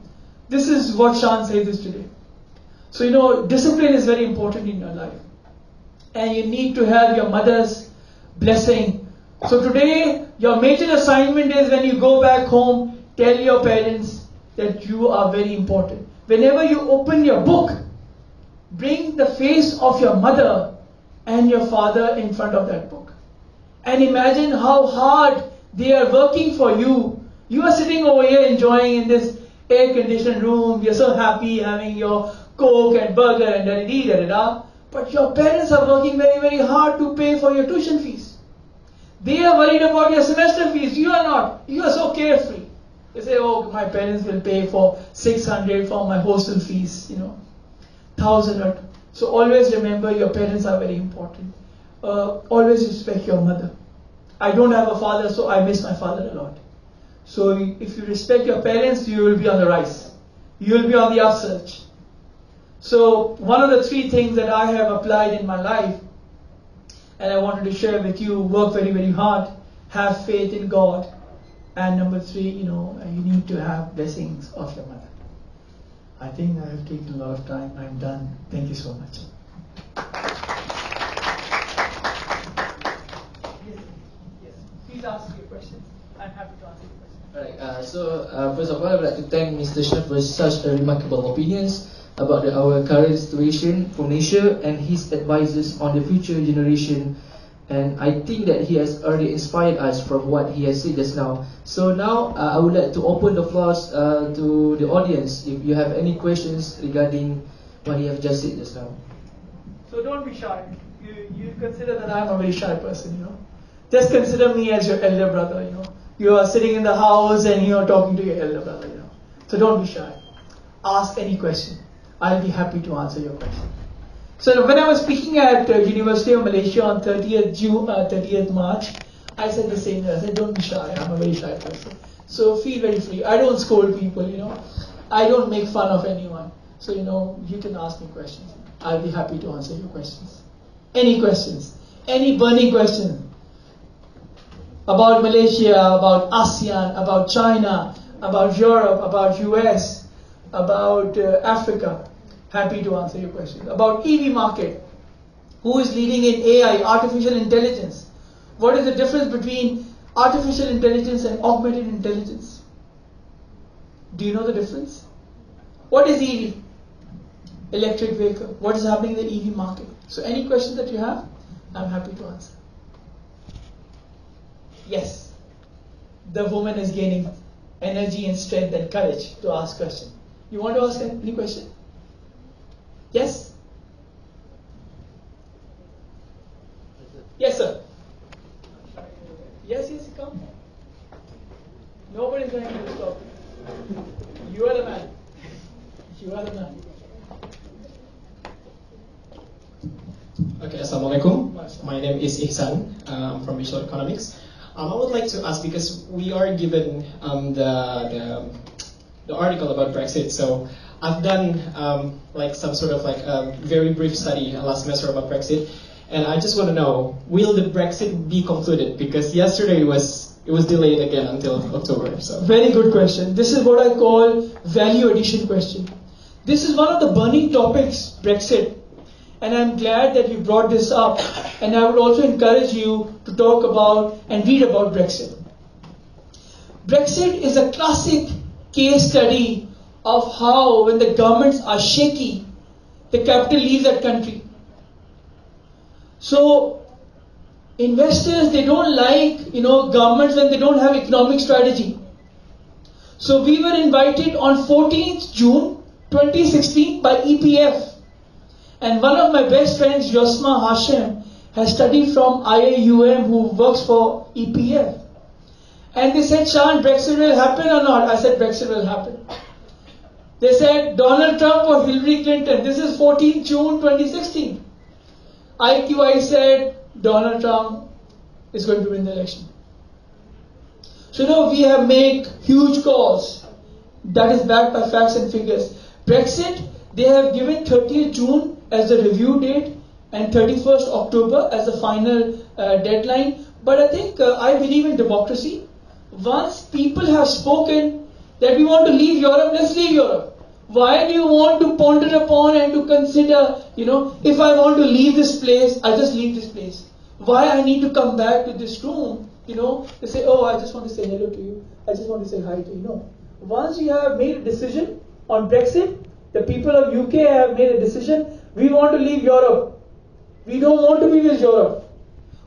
this is what Shan Saeed is today. So discipline is very important in your life. And you need to have your mother's blessing. So today, your major assignment is when you go back home, tell your parents that you are very important. Whenever you open your book, bring the face of your mother and your father in front of that book. And imagine how hard they are working for you. You are sitting over here enjoying in this air-conditioned room. You're so happy having your Coke and burger and da-da-da. But your parents are working very, very hard to pay for your tuition fees. They are worried about your semester fees. You are not. You are so carefree. They say, my parents will pay for 600 for my hostel fees, 1,000. So always remember your parents are very important. Always respect your mother. I don't have a father, so I miss my father a lot. So if you respect your parents, you will be on the rise. You will be on the upsurge. So one of the three things that I have applied in my life, and I wanted to share with you: work very, very hard, have faith in God, and number three, you need to have blessings of your mother. I think I have taken a lot of time. I'm done. Thank you so much. Yes. Please ask your questions. I'm happy to answer your questions. Alright, first of all, I would like to thank Mr. Shan for such a remarkable opinions about our current situation for Malaysia and his advices on the future generation. And I think that he has already inspired us from what he has said just now. So now I would like to open the floors to the audience if you have any questions regarding what he has just said just now. So don't be shy. You consider that I'm a very shy person, Just consider me as your elder brother, You are sitting in the house and you are talking to your elder brother, So don't be shy. Ask any question. I'll be happy to answer your question. So when I was speaking at University of Malaysia on 30th March, I said the same thing. I said, don't be shy. I'm a very shy person. So feel very free. I don't scold people, I don't make fun of anyone. So, you can ask me questions. I'll be happy to answer your questions. Any questions? Any burning question? About Malaysia, about ASEAN, about China, about Europe, about US, about Africa. Happy to answer your questions. About EV market. Who is leading in AI, artificial intelligence? What is the difference between artificial intelligence and augmented intelligence? Do you know the difference? What is EV? Electric vehicle. What is happening in the EV market? So any question that you have, I'm happy to answer. Yes, the woman is gaining energy and strength and courage to ask questions. You want to ask any question? Yes? Yes, sir. Yes, come. Nobody's going to stop you. You are the man. You are the man. Okay, Assalamualaikum. My name is Ihsan. I'm from Visual Economics. I would like to ask, because we are given the article about Brexit, so I've done some sort of very brief study last semester about Brexit, and I just want to know, will the Brexit be concluded? Because yesterday it was delayed again until October. So very good question. This is what I call value addition question. This is one of the burning topics, Brexit. And I'm glad that you brought this up. And I would also encourage you to talk about and read about Brexit. Brexit is a classic case study of how, when the governments are shaky, the capital leaves that country. So, investors, they don't like, governments when they don't have economic strategy. So, we were invited on 14th June 2016 by EPF. And one of my best friends, Yosma Hashem, has studied from IAUM, who works for EPF. And they said, Shan, Brexit will happen or not? I said, Brexit will happen. They said, Donald Trump or Hillary Clinton. This is 14th June 2016. IQI said, Donald Trump is going to win the election. So we have made huge calls. That is backed by facts and figures. Brexit, they have given 30th June as the review date and 31st October as the final deadline. But I think, I believe in democracy. Once people have spoken that we want to leave Europe, let's leave Europe. Why do you want to ponder upon and to consider, if I want to leave this place, I just leave this place. Why I need to come back to this room, they say, oh, I just want to say hello to you. I just want to say hi to you. No. Once you have made a decision on Brexit, the people of UK have made a decision, we want to leave Europe. We don't want to be with Europe.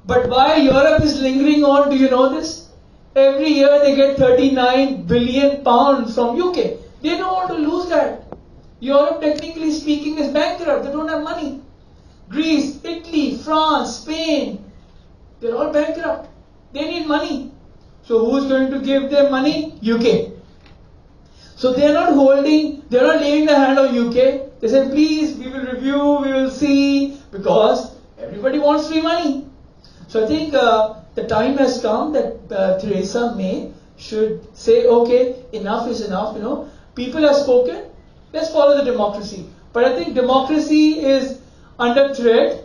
But why Europe is lingering on, do you know this? Every year they get 39 billion pounds from UK. They don't want to lose that. Europe, technically speaking, is bankrupt. They don't have money. Greece, Italy, France, Spain, they're all bankrupt. They need money. So who's going to give them money? UK. So they're not laying the hand on UK. They say, please, we will review, we will see, because everybody wants free money. So I think the time has come that Theresa May should say, okay, enough is enough, People have spoken, let's follow the democracy. But I think democracy is under threat,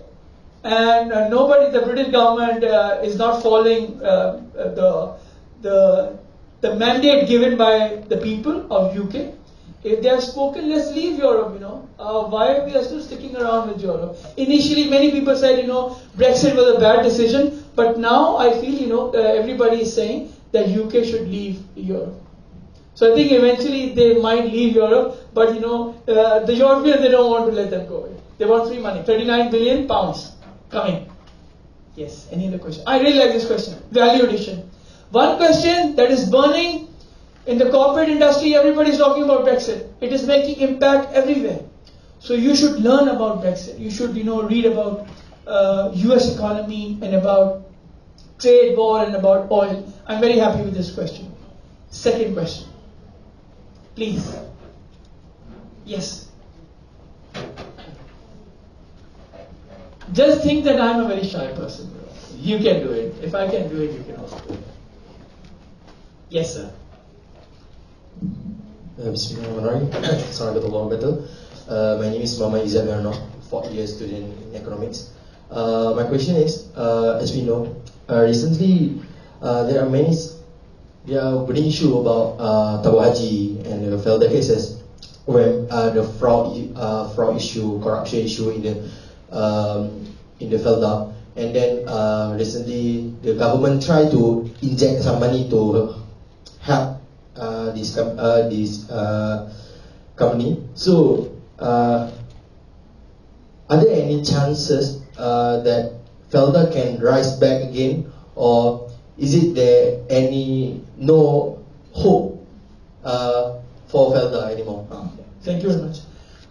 and nobody, the British government is not following the mandate given by the people of UK. If they have spoken, let's leave Europe, why we are still sticking around with Europe? Initially, many people said, Brexit was a bad decision, but now I feel, everybody is saying that UK should leave Europe. So I think eventually they might leave Europe, but the Europeans, they don't want to let them go. They want free money, 39 billion pounds coming. Yes, any other question? I really like this question, value addition. One question that is burning in the corporate industry, everybody is talking about Brexit. It is making impact everywhere. So you should learn about Brexit. You should, read about US economy and about trade war and about oil. I'm very happy with this question. Second question. Please. Yes. Just think that I'm a very shy person. You can do it. If I can do it, you can also do it. Yes, sir. Bismillahirrahmanirrahim. Sorry about the long battle. My name is Mama Izzat Merno, 4th-year student in economics. My question is, as we know, recently there are burning issue about Tabung Haji and the Felda cases, where the fraud issue, corruption issue in the Felda, and then recently the government tried to inject some money to help this company. So, are there any chances that Felda can rise back again, or is it there no hope for Felda anymore? Thank you very much.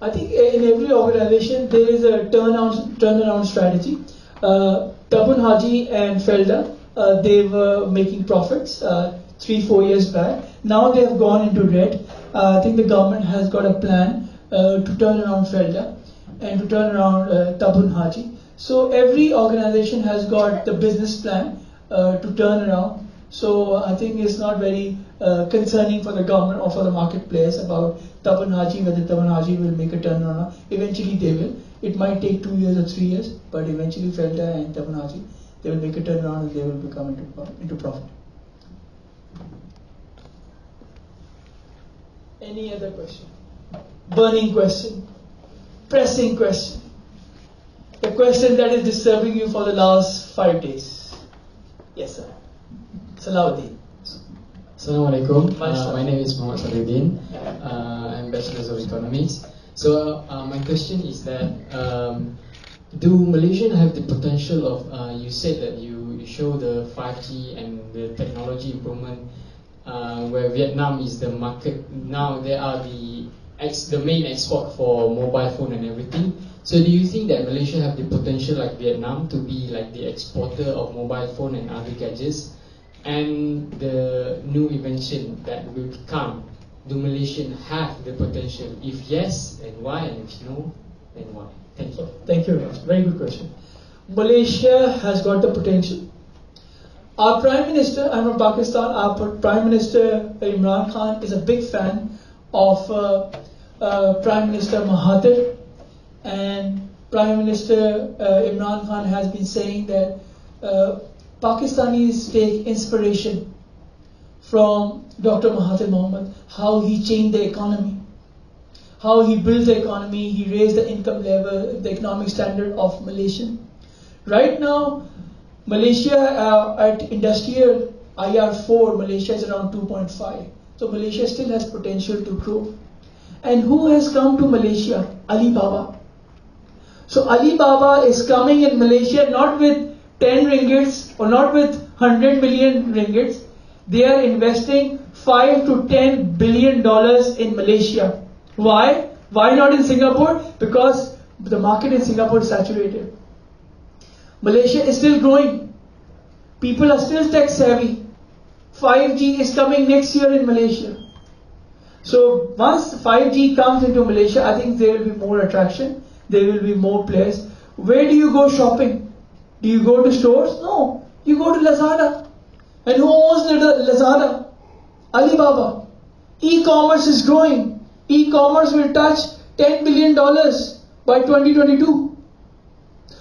I think in every organization there is a turnaround strategy. Tabun Haji and Felda, they were making profits 3-4 years back. Now they have gone into red. I think the government has got a plan to turn around Felda and to turn around Tabun Haji. So every organization has got the business plan to turn around. So I think it's not very concerning for the government or for the market players about Tabun Haji, whether Tabun Haji will make a turnaround. Eventually they will. It might take 2 years or 3 years, but eventually Felda and Tabun Haji, they will make a turnaround and they will become into profit. Any other question? Burning question? Pressing question? A question that is disturbing you for the last 5 days? Yes, sir. Salahuddin. Assalamualaikum. My name is Muhammad Salahuddin. I'm Bachelor of Economics. So my question is that do Malaysians have the potential of, you said that you show the 5G and the technology improvement where Vietnam is the market. Now they are the main export for mobile phone and everything. So do you think that Malaysia have the potential like Vietnam to be like the exporter of mobile phone and other gadgets? And the new invention that will come, do Malaysians have the potential? If yes, then why? And if no, then why? Thank you. Thank you very much. Very good question. Malaysia has got the potential. Our Prime Minister, I'm from Pakistan, our Prime Minister Imran Khan is a big fan of Prime Minister Mahathir, and Prime Minister Imran Khan has been saying that Pakistanis take inspiration from Dr. Mahathir Mohamad, how he changed the economy, how he built the economy, he raised the income level, the economic standard of Malaysia. Right now, Malaysia at industrial IR4, Malaysia is around 2.5. So Malaysia still has potential to grow. And who has come to Malaysia? Alibaba. So Alibaba is coming in Malaysia not with 10 ringgits or not with 100 million ringgits. They are investing $5 to $10 billion in Malaysia. Why? Why not in Singapore? Because the market in Singapore is saturated. Malaysia is still growing. People are still tech savvy. 5G is coming next year in Malaysia. So once 5G comes into Malaysia, I think there will be more attraction. There will be more players. Where do you go shopping? Do you go to stores? No. You go to Lazada. And who owns Lazada? Alibaba. E-commerce is growing. E-commerce will touch $10 billion by 2022.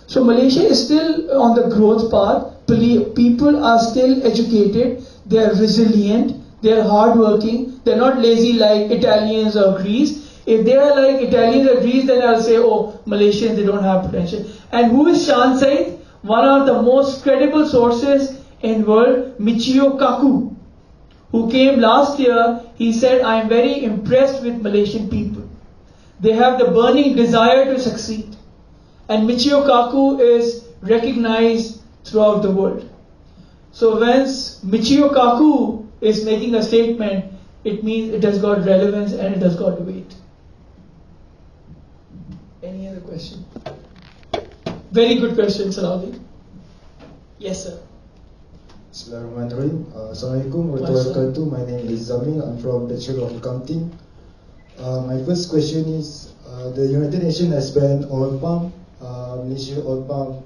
So Malaysia is still on the growth path. People are still educated, they are resilient, they are hardworking, they are not lazy like Italians or Greece. If they are like Italians or Greece, then I'll say, oh, Malaysians, they don't have potential. And who is Shan Saeed? One of the most credible sources in world, Michio Kaku, who came last year. He said, I am very impressed with Malaysian people. They have the burning desire to succeed. And Michio Kaku is recognized throughout the world. So when Michio Kaku is making a statement, it means it has got relevance and it has got weight. Any other question? Very good question, Salahuddin. Yes, sir. Bismillahirrahmanirrahim. Assalamualaikum warahmatullahi wabarakatuh. My name is Zamir. I'm from Bachelor of Accounting. My first question is, the United Nations has banned oil palm, Malaysia oil palm.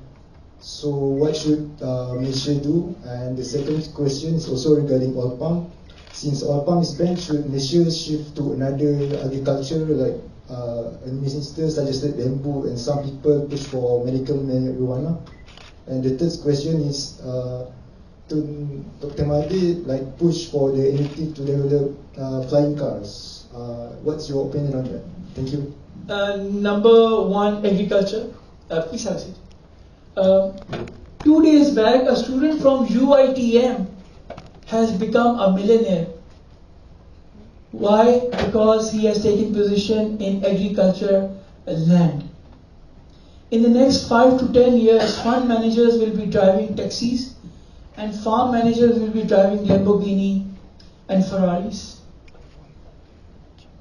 So what should Malaysia do? And the second question is also regarding oil palm. Since oil palm is banned, should Malaysia shift to another agriculture like a minister suggested bamboo, and some people push for medical marijuana? And the third question is, Dr. Mahathir like push for the initiative to develop flying cars. What's your opinion on that? Thank you. Number one, agriculture. Please have a seat. 2 days back, a student from UITM has become a millionaire. Why? Because he has taken position in agriculture land. In the next 5 to 10 years, fund managers will be driving taxis and farm managers will be driving Lamborghini and Ferraris.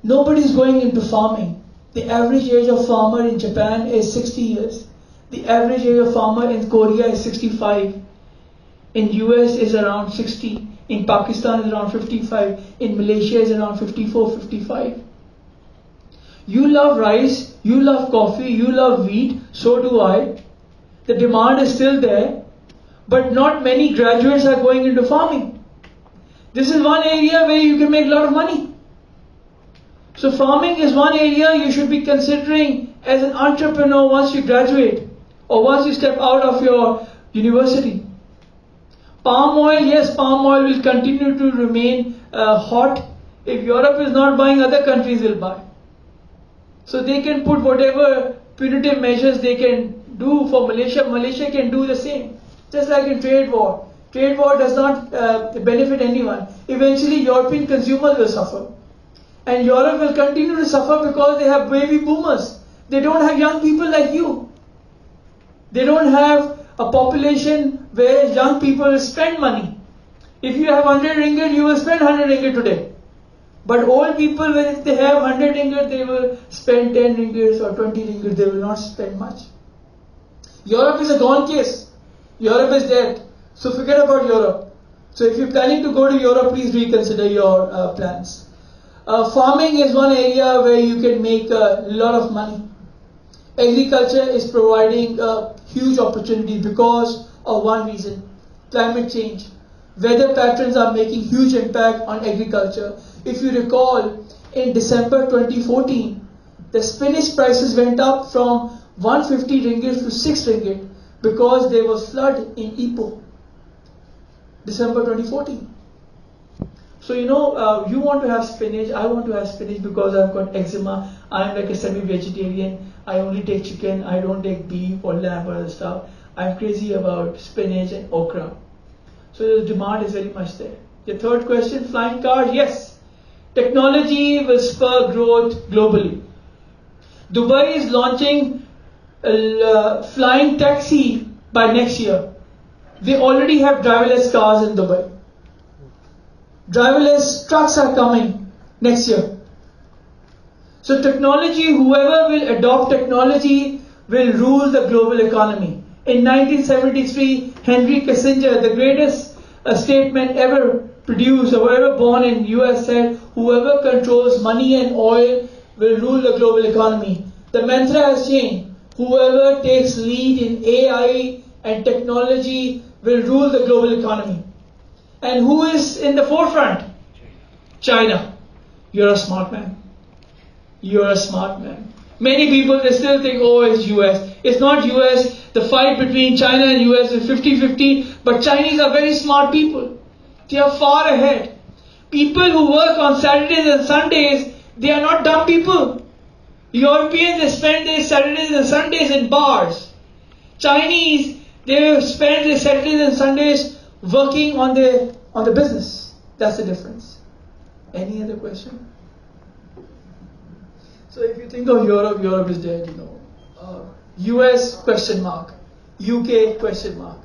Nobody is going into farming. The average age of farmer in Japan is 60 years. The average age of farmer in Korea is 65. In US is around 60. In Pakistan is around 55. In Malaysia is around 54, 55. You love rice, you love coffee, you love wheat, so do I. The demand is still there, but not many graduates are going into farming. This is one area where you can make a lot of money. So farming is one area you should be considering as an entrepreneur once you graduate or once you step out of your university. Palm oil, yes, palm oil will continue to remain hot. If Europe is not buying, other countries will buy. So they can put whatever punitive measures they can do for Malaysia. Malaysia can do the same. Just like in trade war. Trade war does not benefit anyone. Eventually European consumers will suffer. And Europe will continue to suffer because they have baby boomers. They don't have young people like you. They don't have a population where young people spend money. If you have 100 ringgit, you will spend 100 ringgit today. But old people, if they have 100 ringgit, they will spend 10 ringgit or 20 ringgit. They will not spend much. Europe is a gone case. Europe is dead. So forget about Europe. So if you're planning to go to Europe, please reconsider your plans. Farming is one area where you can make a lot of money. Agriculture is providing a huge opportunity because of one reason: climate change. Weather patterns are making huge impact on agriculture. If you recall, in December 2014, the spinach prices went up from 150 ringgit to 6 ringgit because there was flood in Ipoh. December 2014. So you want to have spinach, I want to have spinach because I've got eczema, I'm like a semi-vegetarian, I only take chicken, I don't take beef or lamb or other stuff. I'm crazy about spinach and okra. So the demand is very much there. The third question, flying cars, yes. Technology will spur growth globally. Dubai is launching a flying taxi by next year. They already have driverless cars in Dubai. Driverless trucks are coming next year. So technology, whoever will adopt technology will rule the global economy. In 1973, Henry Kissinger, the greatest statement ever produced or ever born in US, said, whoever controls money and oil will rule the global economy. The mantra has changed. Whoever takes lead in AI and technology will rule the global economy. And who is in the forefront? China. You're a smart man. You're a smart man. Many people, they still think, oh, it's US. It's not US. The fight between China and US is 50-50, but Chinese are very smart people. They are far ahead. People who work on Saturdays and Sundays, they are not dumb people. Europeans, they spend their Saturdays and Sundays in bars. Chinese, they spend their Saturdays and Sundays working on the business. That's the difference. Any other question? So if you think of Europe, Europe is dead, US question mark, UK question mark.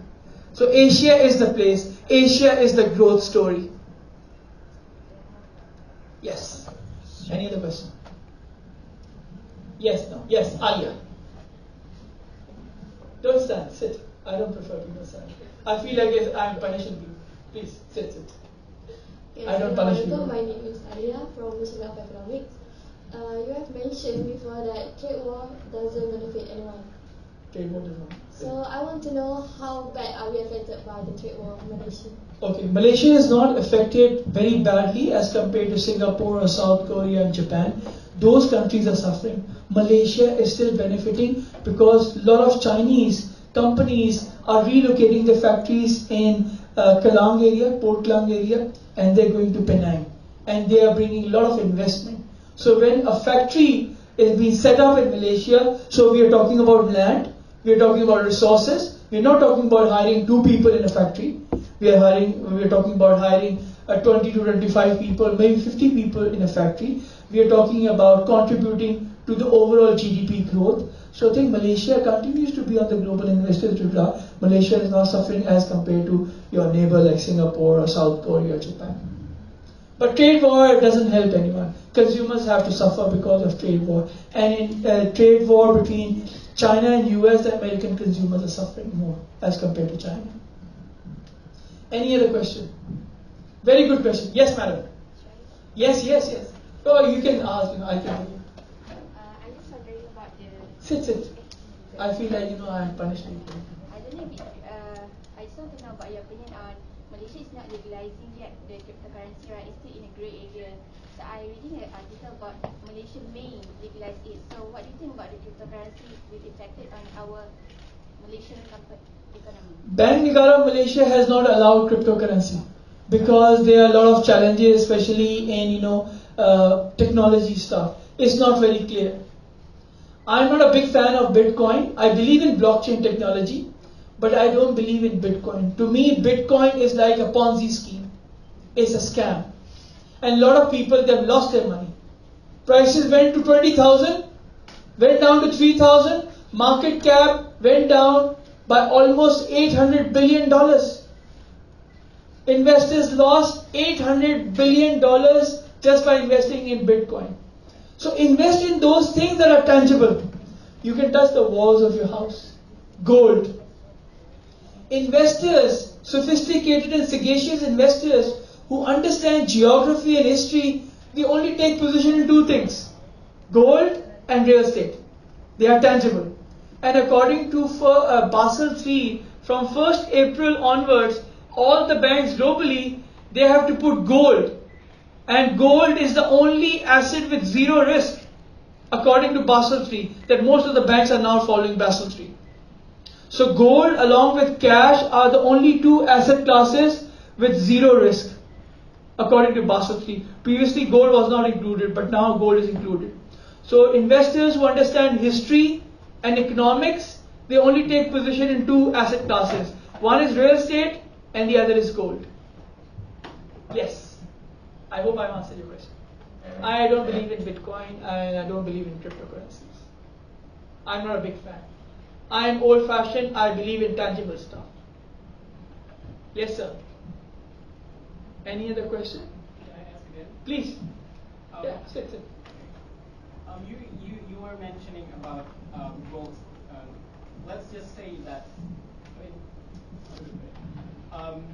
So Asia is the place. Asia is the growth story. Yes. Any other question? Yes, no. Yes, Alia. Don't stand, sit. I don't prefer people stand. I feel like I'm punishing people. Please, sit. Yes, I don't punish people. My name is Alia from Malaysia of Economics. You have mentioned before that trade war doesn't benefit anyone. Trade war does not. So I want to know how bad are we affected by the trade war in Malaysia? Okay, Malaysia is not affected very badly as compared to Singapore or South Korea and Japan. Those countries are suffering. Malaysia is still benefiting because a lot of Chinese companies are relocating their factories in Klang area, Port Klang area, and they're going to Penang. And they are bringing a lot of investment. So when a factory is being set up in Malaysia, so we are talking about land, we are talking about resources, we are not talking about hiring 2 people in a factory. We are talking about hiring 20 to 25 people, maybe 50 people in a factory. We are talking about contributing to the overall GDP growth. So I think Malaysia continues to be on the global investors radar. Malaysia is not suffering as compared to your neighbor like Singapore or South Korea or Japan. But trade war doesn't help anyone. Consumers have to suffer because of trade war. And in trade war between China and US, the American consumers are suffering more as compared to China. Any other question? Very good question. Yes, madam. Yes. Oh, you can ask. I can. I just wondering about the. Sit. I feel like I'm punishing you. I don't know. I just want to know about your opinion on Malaysia is not legalizing yet the cryptocurrency, right? It's still in a grey area. So I reading an article about Malaysia may legalize it. So what do you think about the cryptocurrency will affect it on our Malaysian economy? Bank Negara of Malaysia has not allowed cryptocurrency because there are a lot of challenges, especially in technology stuff. It's not very clear. I'm not a big fan of Bitcoin. I believe in blockchain technology, but I don't believe in Bitcoin. To me, Bitcoin is like a Ponzi scheme. It's a scam. And a lot of people, they've lost their money. Prices went to 20,000, went down to 3,000, market cap went down by almost $800 billion. Investors lost $800 billion just by investing in Bitcoin. So invest in those things that are tangible. You can touch the walls of your house. Gold. Investors, sophisticated and sagacious investors who understand geography and history, they only take position in 2 things. Gold and real estate. They are tangible. And according to Basel III, from 1st April onwards, all the banks globally, they have to put gold. And gold is the only asset with 0 risk, according to Basel III, that most of the banks are now following Basel III. So gold along with cash are the only 2 asset classes with 0 risk, according to Basel III. Previously gold was not included, but now gold is included. So investors who understand history and economics, they only take position in 2 asset classes. One is real estate and the other is gold. Yes. I hope I've answered your question. I don't believe in Bitcoin and I don't believe in cryptocurrencies. I'm not a big fan. I am old-fashioned. I believe in tangible stuff. Yes, sir. Any other question? Can I ask again? Please. Yeah, sit. You were mentioning about gold. Let's just say that.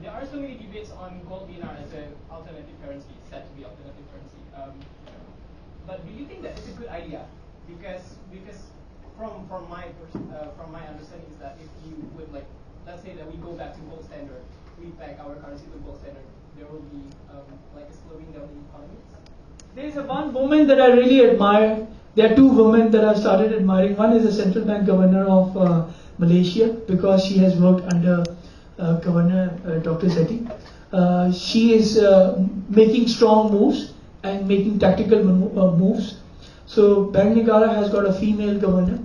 There are so many debates on gold dinar as an alternative currency, said to be alternative currency. But do you think that it's a good idea? Because from my understanding is that if you would let's say that we go back to gold standard, we peg our currency to gold standard, there will be a slowing down in economies. There is one woman that I really admire. There are two women that I've started admiring. One is the central bank governor of Malaysia, because she has worked under Governor Dr. Zeti. She is making strong moves and making tactical moves. So Bank Negara has got a female governor,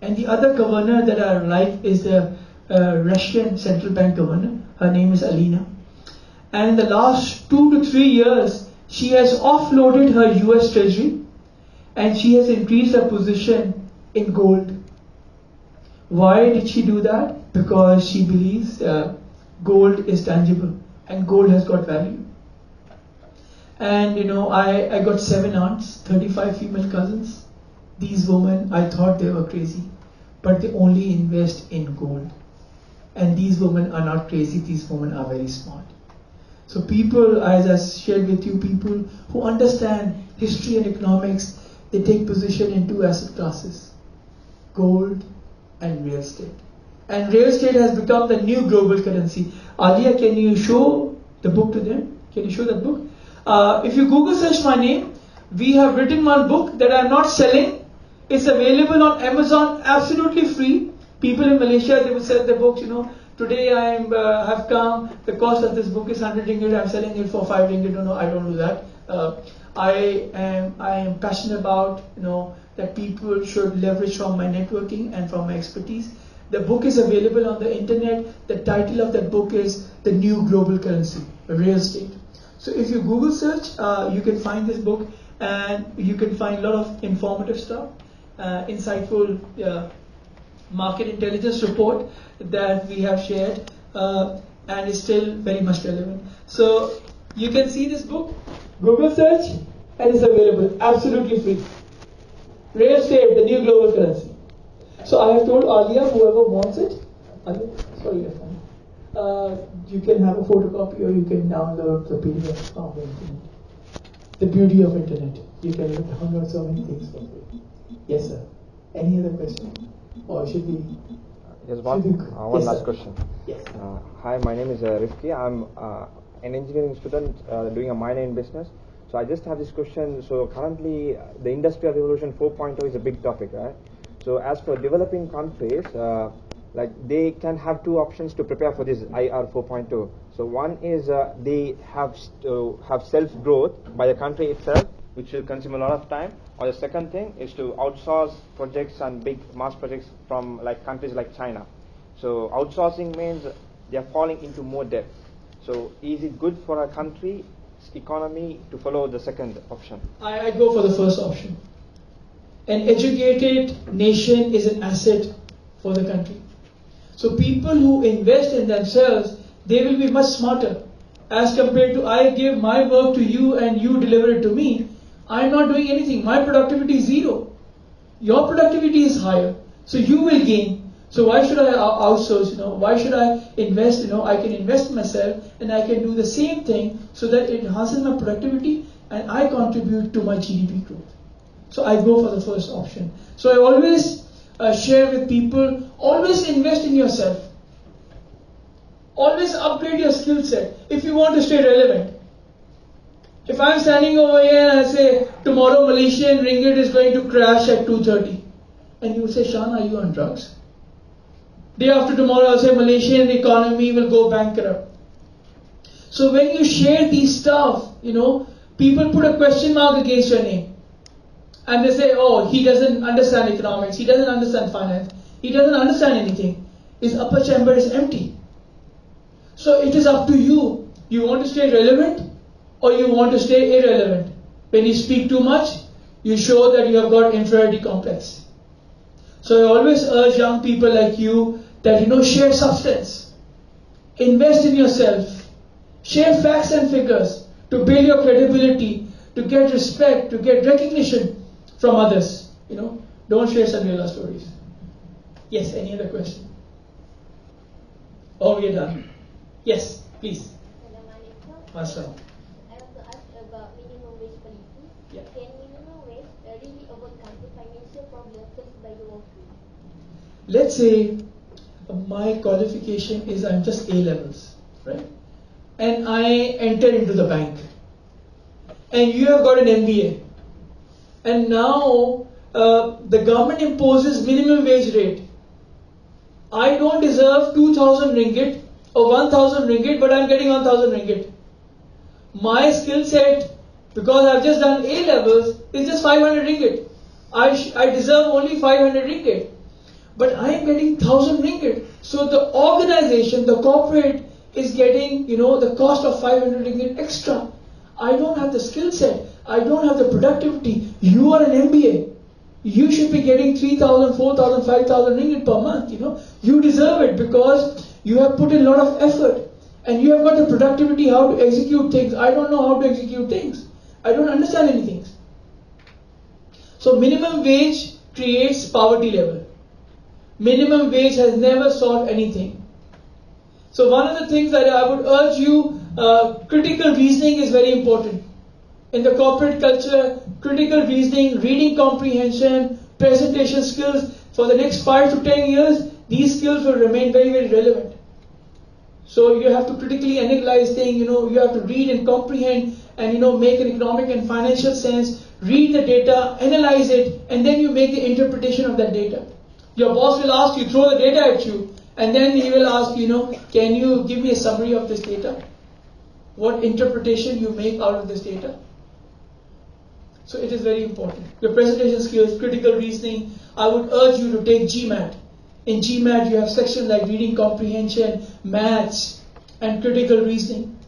and the other governor that I like is the Russian central bank governor. Her name is Alina. And in the last 2 to 3 years, she has offloaded her US treasury and she has increased her position in gold. Why did she do that? Because she believes gold is tangible and gold has got value. And I got 7 aunts, 35 female cousins. These women, I thought they were crazy, but they only invest in gold. And these women are not crazy, these women are very smart. So people, as I shared with you, people who understand history and economics, they take position in 2 asset classes, gold and real estate. And real estate has become the new global currency. Alia, can you show the book to them? Can you show that book? If you Google search my name, we have written one book that I'm not selling. It's available on Amazon, absolutely free. People in Malaysia, they will sell the books, Today I have come, the cost of this book is 100 ringgit, I'm selling it for 5 ringgit. No, I don't do that. I am passionate about, that people should leverage from my networking and from my expertise. The book is available on the internet. The title of that book is The New Global Currency, Real Estate. So if you Google search, you can find this book and you can find a lot of informative stuff, insightful market intelligence report that we have shared, and is still very much relevant. So you can see this book, Google search, and it's available, absolutely free. Real estate, the new global currency. So I have told Alia, whoever wants it, Alia, sorry, you can have a photocopy or you can download the PDF from the internet. The beauty of internet, you can download so many things for free. Yes, sir. Any other question? Or should we? Yes, one last question. Yes. Hi, my name is Rifki. I'm an engineering student doing a minor in business. So I just have this question. So currently, the Industrial Revolution 4.0 is a big topic, right? So as for developing countries, like they can have 2 options to prepare for this IR 4.0. So one is they have to have self-growth by the country itself, which will consume a lot of time. Or the second thing is to outsource projects and big mass projects from like countries like China. So outsourcing means they are falling into more debt. So is it good for a country's economy to follow the second option? I go for the first option. An educated nation is an asset for the country. So people who invest in themselves, they will be much smarter as compared to I give my work to you and you deliver it to me. I'm not doing anything. My productivity is 0. Your productivity is higher. So you will gain. So why should I outsource? Why should I invest? I can invest in myself and I can do the same thing so that it enhances my productivity and I contribute to my GDP growth. So I go for the first option. So I always share with people, always invest in yourself. Always upgrade your skill set if you want to stay relevant. If I'm standing over here and I say, tomorrow Malaysian ringgit is going to crash at 2:30, and you say, Shan, are you on drugs? Day after tomorrow, I'll say, Malaysian economy will go bankrupt. So when you share these stuff, people put a question mark against your name. And they say, oh, he doesn't understand economics, he doesn't understand finance, he doesn't understand anything. His upper chamber is empty. So it is up to you. You want to stay relevant or you want to stay irrelevant. When you speak too much, you show that you have got inferiority complex. So I always urge young people like you that, share substance. Invest in yourself. Share facts and figures to build your credibility, to get respect, to get recognition from others. Don't share Cinderella stories. Yes, any other question? Oh, we're done. Yes, please. Mashallah. I want to ask about minimum wage policy. Yeah. Can minimum wage really overcome the financial problem faced by the workers? Let's say my qualification is I'm just A levels, right? And I enter into the bank. And you have got an MBA. And now the government imposes minimum wage rate. I don't deserve 2,000 ringgit or 1,000 ringgit, but I'm getting 1,000 ringgit. My skill set, because I've just done A levels, is just 500 ringgit. I deserve only 500 ringgit, but I am getting 1,000 ringgit. So the organization, the corporate, is getting, the cost of 500 ringgit extra. I don't have the skill set. I don't have the productivity. You are an MBA. You should be getting 3,000, 4,000, 5,000 ringgit per month. You deserve it because you have put in a lot of effort and you have got the productivity how to execute things. I don't know how to execute things. I don't understand anything. So minimum wage creates poverty level. Minimum wage has never solved anything. So one of the things that I would urge you, critical reasoning is very important. In the corporate culture, critical reasoning, reading comprehension, presentation skills, for the next 5 to 10 years, these skills will remain very, very relevant. So you have to critically analyze things, you have to read and comprehend and, make an economic and financial sense, read the data, analyze it, and then you make the interpretation of that data. Your boss will ask you, throw the data at you, and then he will ask, can you give me a summary of this data? What interpretation you make out of this data? So it is very important. Your presentation skills, critical reasoning, I would urge you to take GMAT. In GMAT you have sections like reading comprehension, maths, and critical reasoning.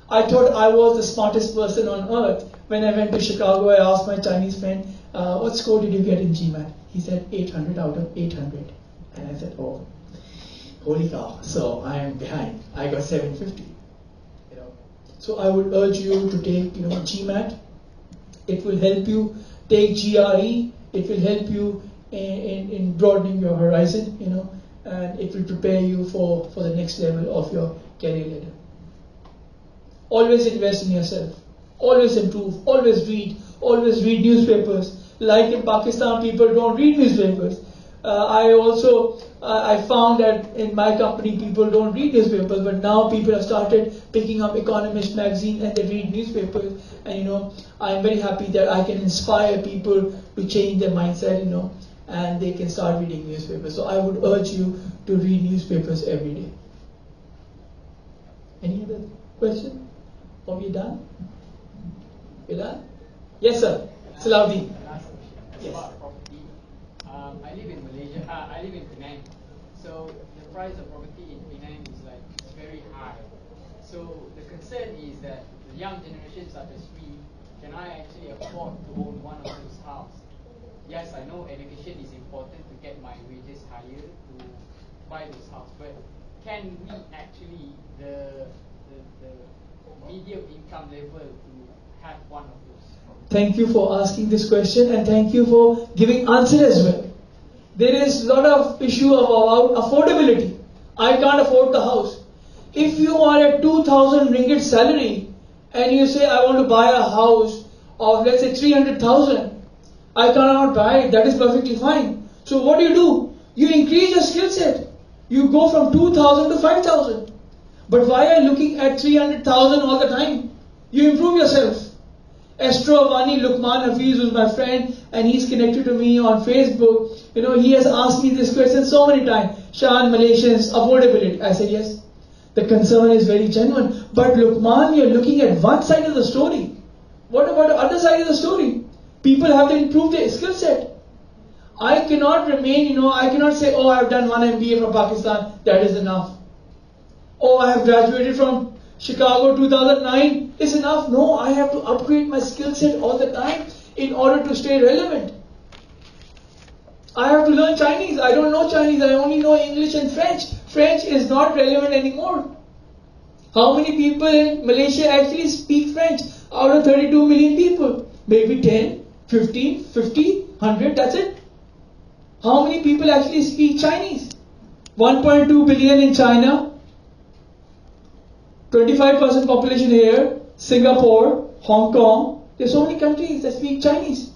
I thought I was the smartest person on earth. When I went to Chicago, I asked my Chinese friend, what score did you get in GMAT? He said 800 out of 800. And I said, oh, holy cow, so I am behind. I got 750. So I would urge you to take GMAT. It will help you take GRE. It will help you in broadening your horizon, and it will prepare you for the next level of your career ladder. Always invest in yourself. Always improve. Always read. Always read newspapers. Like in Pakistan, people don't read newspapers. I found that in my company, people don't read newspapers, but now people have started picking up Economist magazine and they read newspapers. And I am very happy that I can inspire people to change their mindset, and they can start reading newspapers. So I would urge you to read newspapers every day. Any other question? Are we done? You done? Yes, sir. Salahuddin. Yes. I live in Malaysia. I live in Penang. So the price of property in Penang is it's very high. So the concern is that the young generation such as me, can I actually afford to own one of those houses? Yes, I know education is important to get my wages higher to buy those houses, but can we actually the medium income level to have one of those? Thank you for asking this question and thank you for giving answer as well. There is a lot of issue about affordability. I can't afford the house. If you are at 2,000 ringgit salary and you say I want to buy a house of let's say 300,000, I cannot buy it. That is perfectly fine. So what do? You increase your skill set. You go from 2,000 to 5,000. But why are you looking at 300,000 all the time? You improve yourself. Astro Avani Lukman Hafiz, who's my friend, and he's connected to me on Facebook. He has asked me this question so many times. Shan, Malaysians, affordability. I said yes. The concern is very genuine. But Lukman, you're looking at one side of the story. What about the other side of the story? People have to improve their skill set. I cannot remain, I cannot say, oh, I've done one MBA from Pakistan, that is enough. Oh, I have graduated from Chicago 2009, is enough. No, I have to upgrade my skill set all the time in order to stay relevant. I have to learn Chinese. I don't know Chinese, I only know English and French. French is not relevant anymore. How many people in Malaysia actually speak French out of 32 million people? Maybe 10, 15, 50, 100, that's it. How many people actually speak Chinese? 1.2 billion in China, 25% population here, Singapore, Hong Kong. There's so many countries that speak Chinese.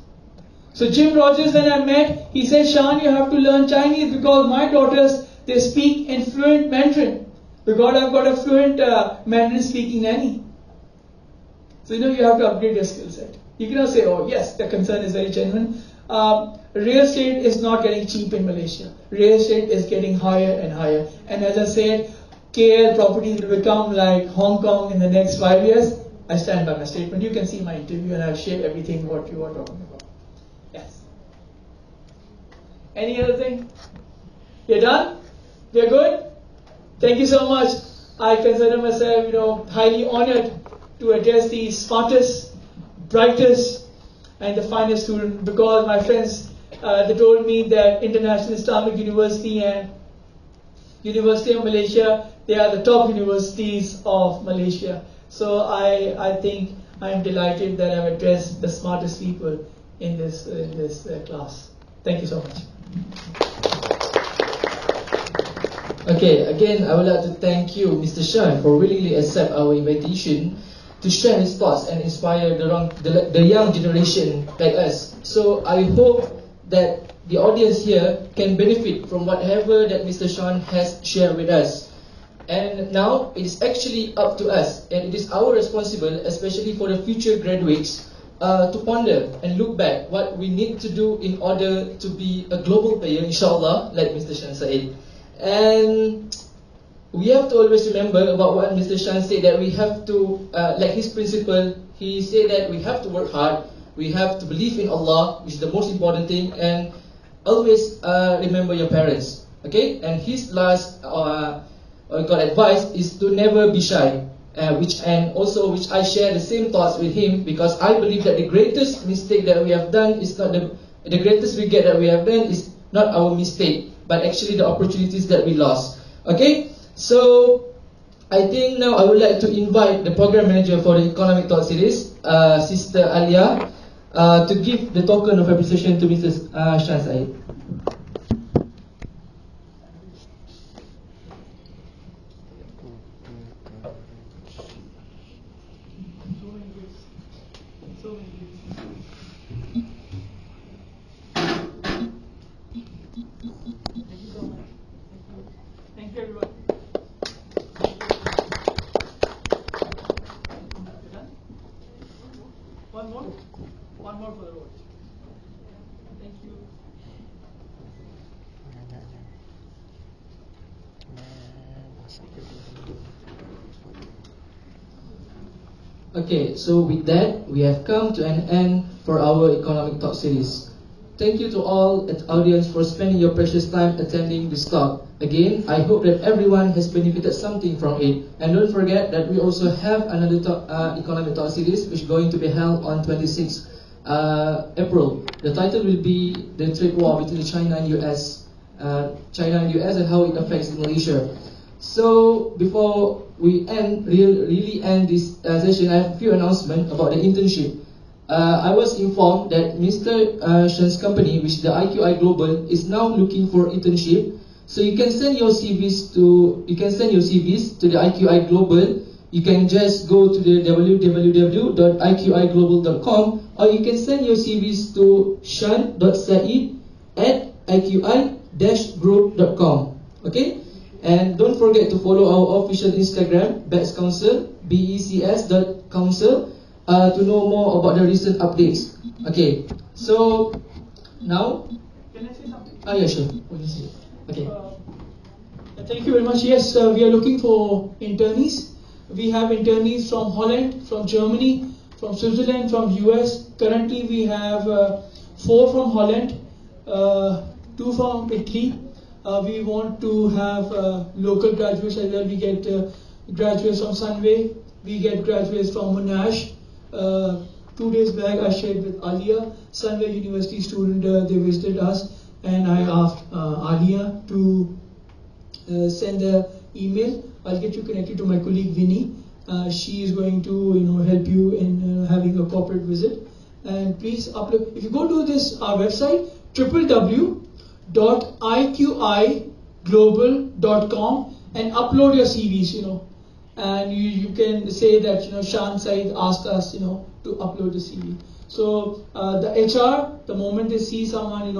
So Jim Rogers, when I met, he said, Shan, you have to learn Chinese because my daughters, they speak in fluent Mandarin. Because I've got a fluent Mandarin speaking nanny. So you have to upgrade your skill set. You cannot say, oh yes, the concern is very genuine. Real estate is not getting cheap in Malaysia. Real estate is getting higher and higher. And as I said, KL properties will become like Hong Kong in the next 5 years. I stand by my statement. You can see my interview and I've shared everything what you are talking about. Yes. Any other thing? You're done? We're good? Thank you so much. I consider myself, highly honored to address the smartest, brightest, and the finest student, because my friends they told me that International Islamic University and University of Malaysia, they are the top universities of Malaysia. So I think I am delighted that I've addressed the smartest people in this class. Thank you so much. Okay, again, I would like to thank you, Mr. Shan, for willingly accept our invitation to share his thoughts and inspire the young generation like us. So I hope that the audience here can benefit from whatever that Mr. Shan has shared with us. And now it is actually up to us, and it is our responsibility, especially for the future graduates, to ponder and look back what we need to do in order to be a global player, inshallah, like Mr. Shan Saeed. And we have to always remember about what Mr. Shan said, that we have to, like his principle, he said that we have to work hard, we have to believe in Allah, which is the most important thing, and always remember your parents. Okay? And his last advice is to never be shy, which I share the same thoughts with him, because I believe that the greatest mistake that we have done is not the greatest regret that we have done is not our mistake, but actually the opportunities that we lost. Okay? So I think now I would like to invite the program manager for the Economic Talk Series, Sister Alia, to give the token of appreciation to Mr. Shan Saeed. Thank you, everyone. One more? One more for the road. Thank you. Okay, so with that, we have come to an end for our Economic Talk Series. Thank you to all the audience for spending your precious time attending this talk. Again, I hope that everyone has benefited something from it. And don't forget that we also have another Economic Talk Series which is going to be held on 26th April. The title will be The Trade War Between China and US and how it affects Malaysia. So before we really end this session, I have a few announcements about the internship. I was informed that Mr. Shan's company, which is the IQI Global, is now looking for internship. So you can send your CVs to the IQI Global. You can just go to the www.iqiglobal.com, or you can send your CVs to shan.saeed@iqi-group.com. Okay? And don't forget to follow our official Instagram, BECS Council, BECS.council, to know more about the recent updates. Okay, so now, Can I say something? Yeah, sure. Okay. Thank you very much. Yes, we are looking for internees. We have internees from Holland, from Germany, from Switzerland, from US. Currently, we have 4 from Holland, 2 from Italy. We want to have local graduates as well. We get graduates from Sunway. We get graduates from Monash. 2 days back, I shared with Alia, Sunway University student. They visited us, and I asked Alia to send an email. I'll get you connected to my colleague Vinny. She is going to help you in having a corporate visit. And please upload. If you go to this our website, www.iqiglobal.com, and upload your CVs. And you can say that Shan Saeed asked us to upload the CV. So the HR, the moment they see someone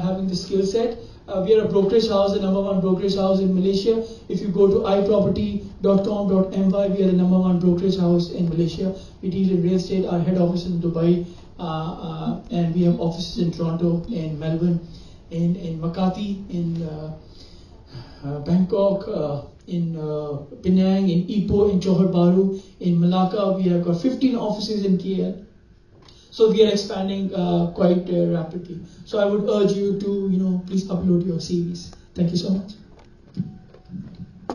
having the skill set, we are a brokerage house, the #1 brokerage house in Malaysia. If you go to iproperty.com.my, we are the #1 brokerage house in Malaysia. We deal in real estate. Our head office in Dubai. and we have offices in Toronto, in Melbourne, in Makati, in Bangkok, in Penang, in Ipoh, in Johor Bahru, in Malacca. We have got 15 offices in KL. So we are expanding quite rapidly. So I would urge you to, please upload your CVs. Thank you so much.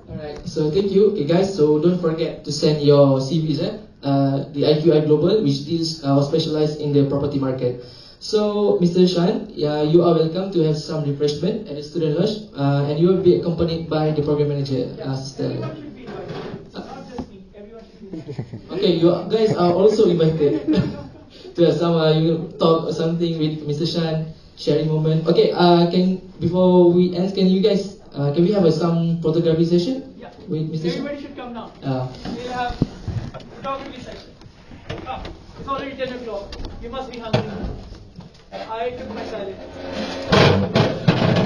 Alright, so thank you. Okay, guys, so don't forget to send your CVs, the IQI Global, which deals or specialized in the property market. So, Mr. Shan, you are welcome to have some refreshment at the student lodge, and you will be accompanied by the program manager, Sister. Everyone should be invited. Not just me. Everyone should be invited. Okay, you guys are also invited to have some talk or something with Mr. Shan, sharing moment. Okay, before we end, can you guys can we have some photography session with Mr. Shan? Everybody should come now. We'll have photography session. It's already 10 o'clock. You must be hungry. I took my salad.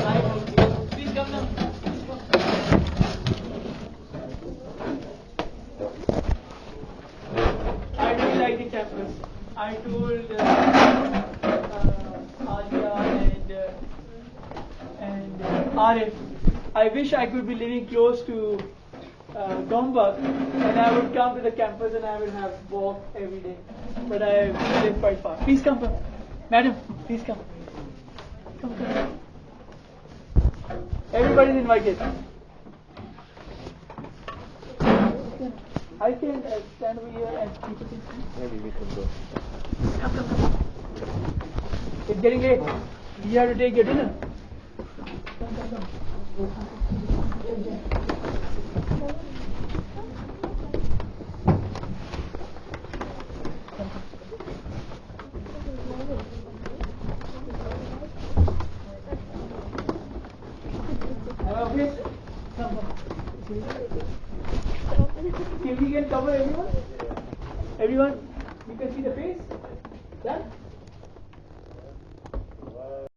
I want you. Please come now. I really like the campus. I told Adia and Arif, I wish I could be living close to Gombak, and I would come to the campus and I would have walk every day. But I live quite far. Please come. Madam, please come. Come. Everybody is invited. I can stand over here and people can see. Maybe we can go. Come. It's getting late. You have to take your dinner. Come. If we can cover everyone? Everyone?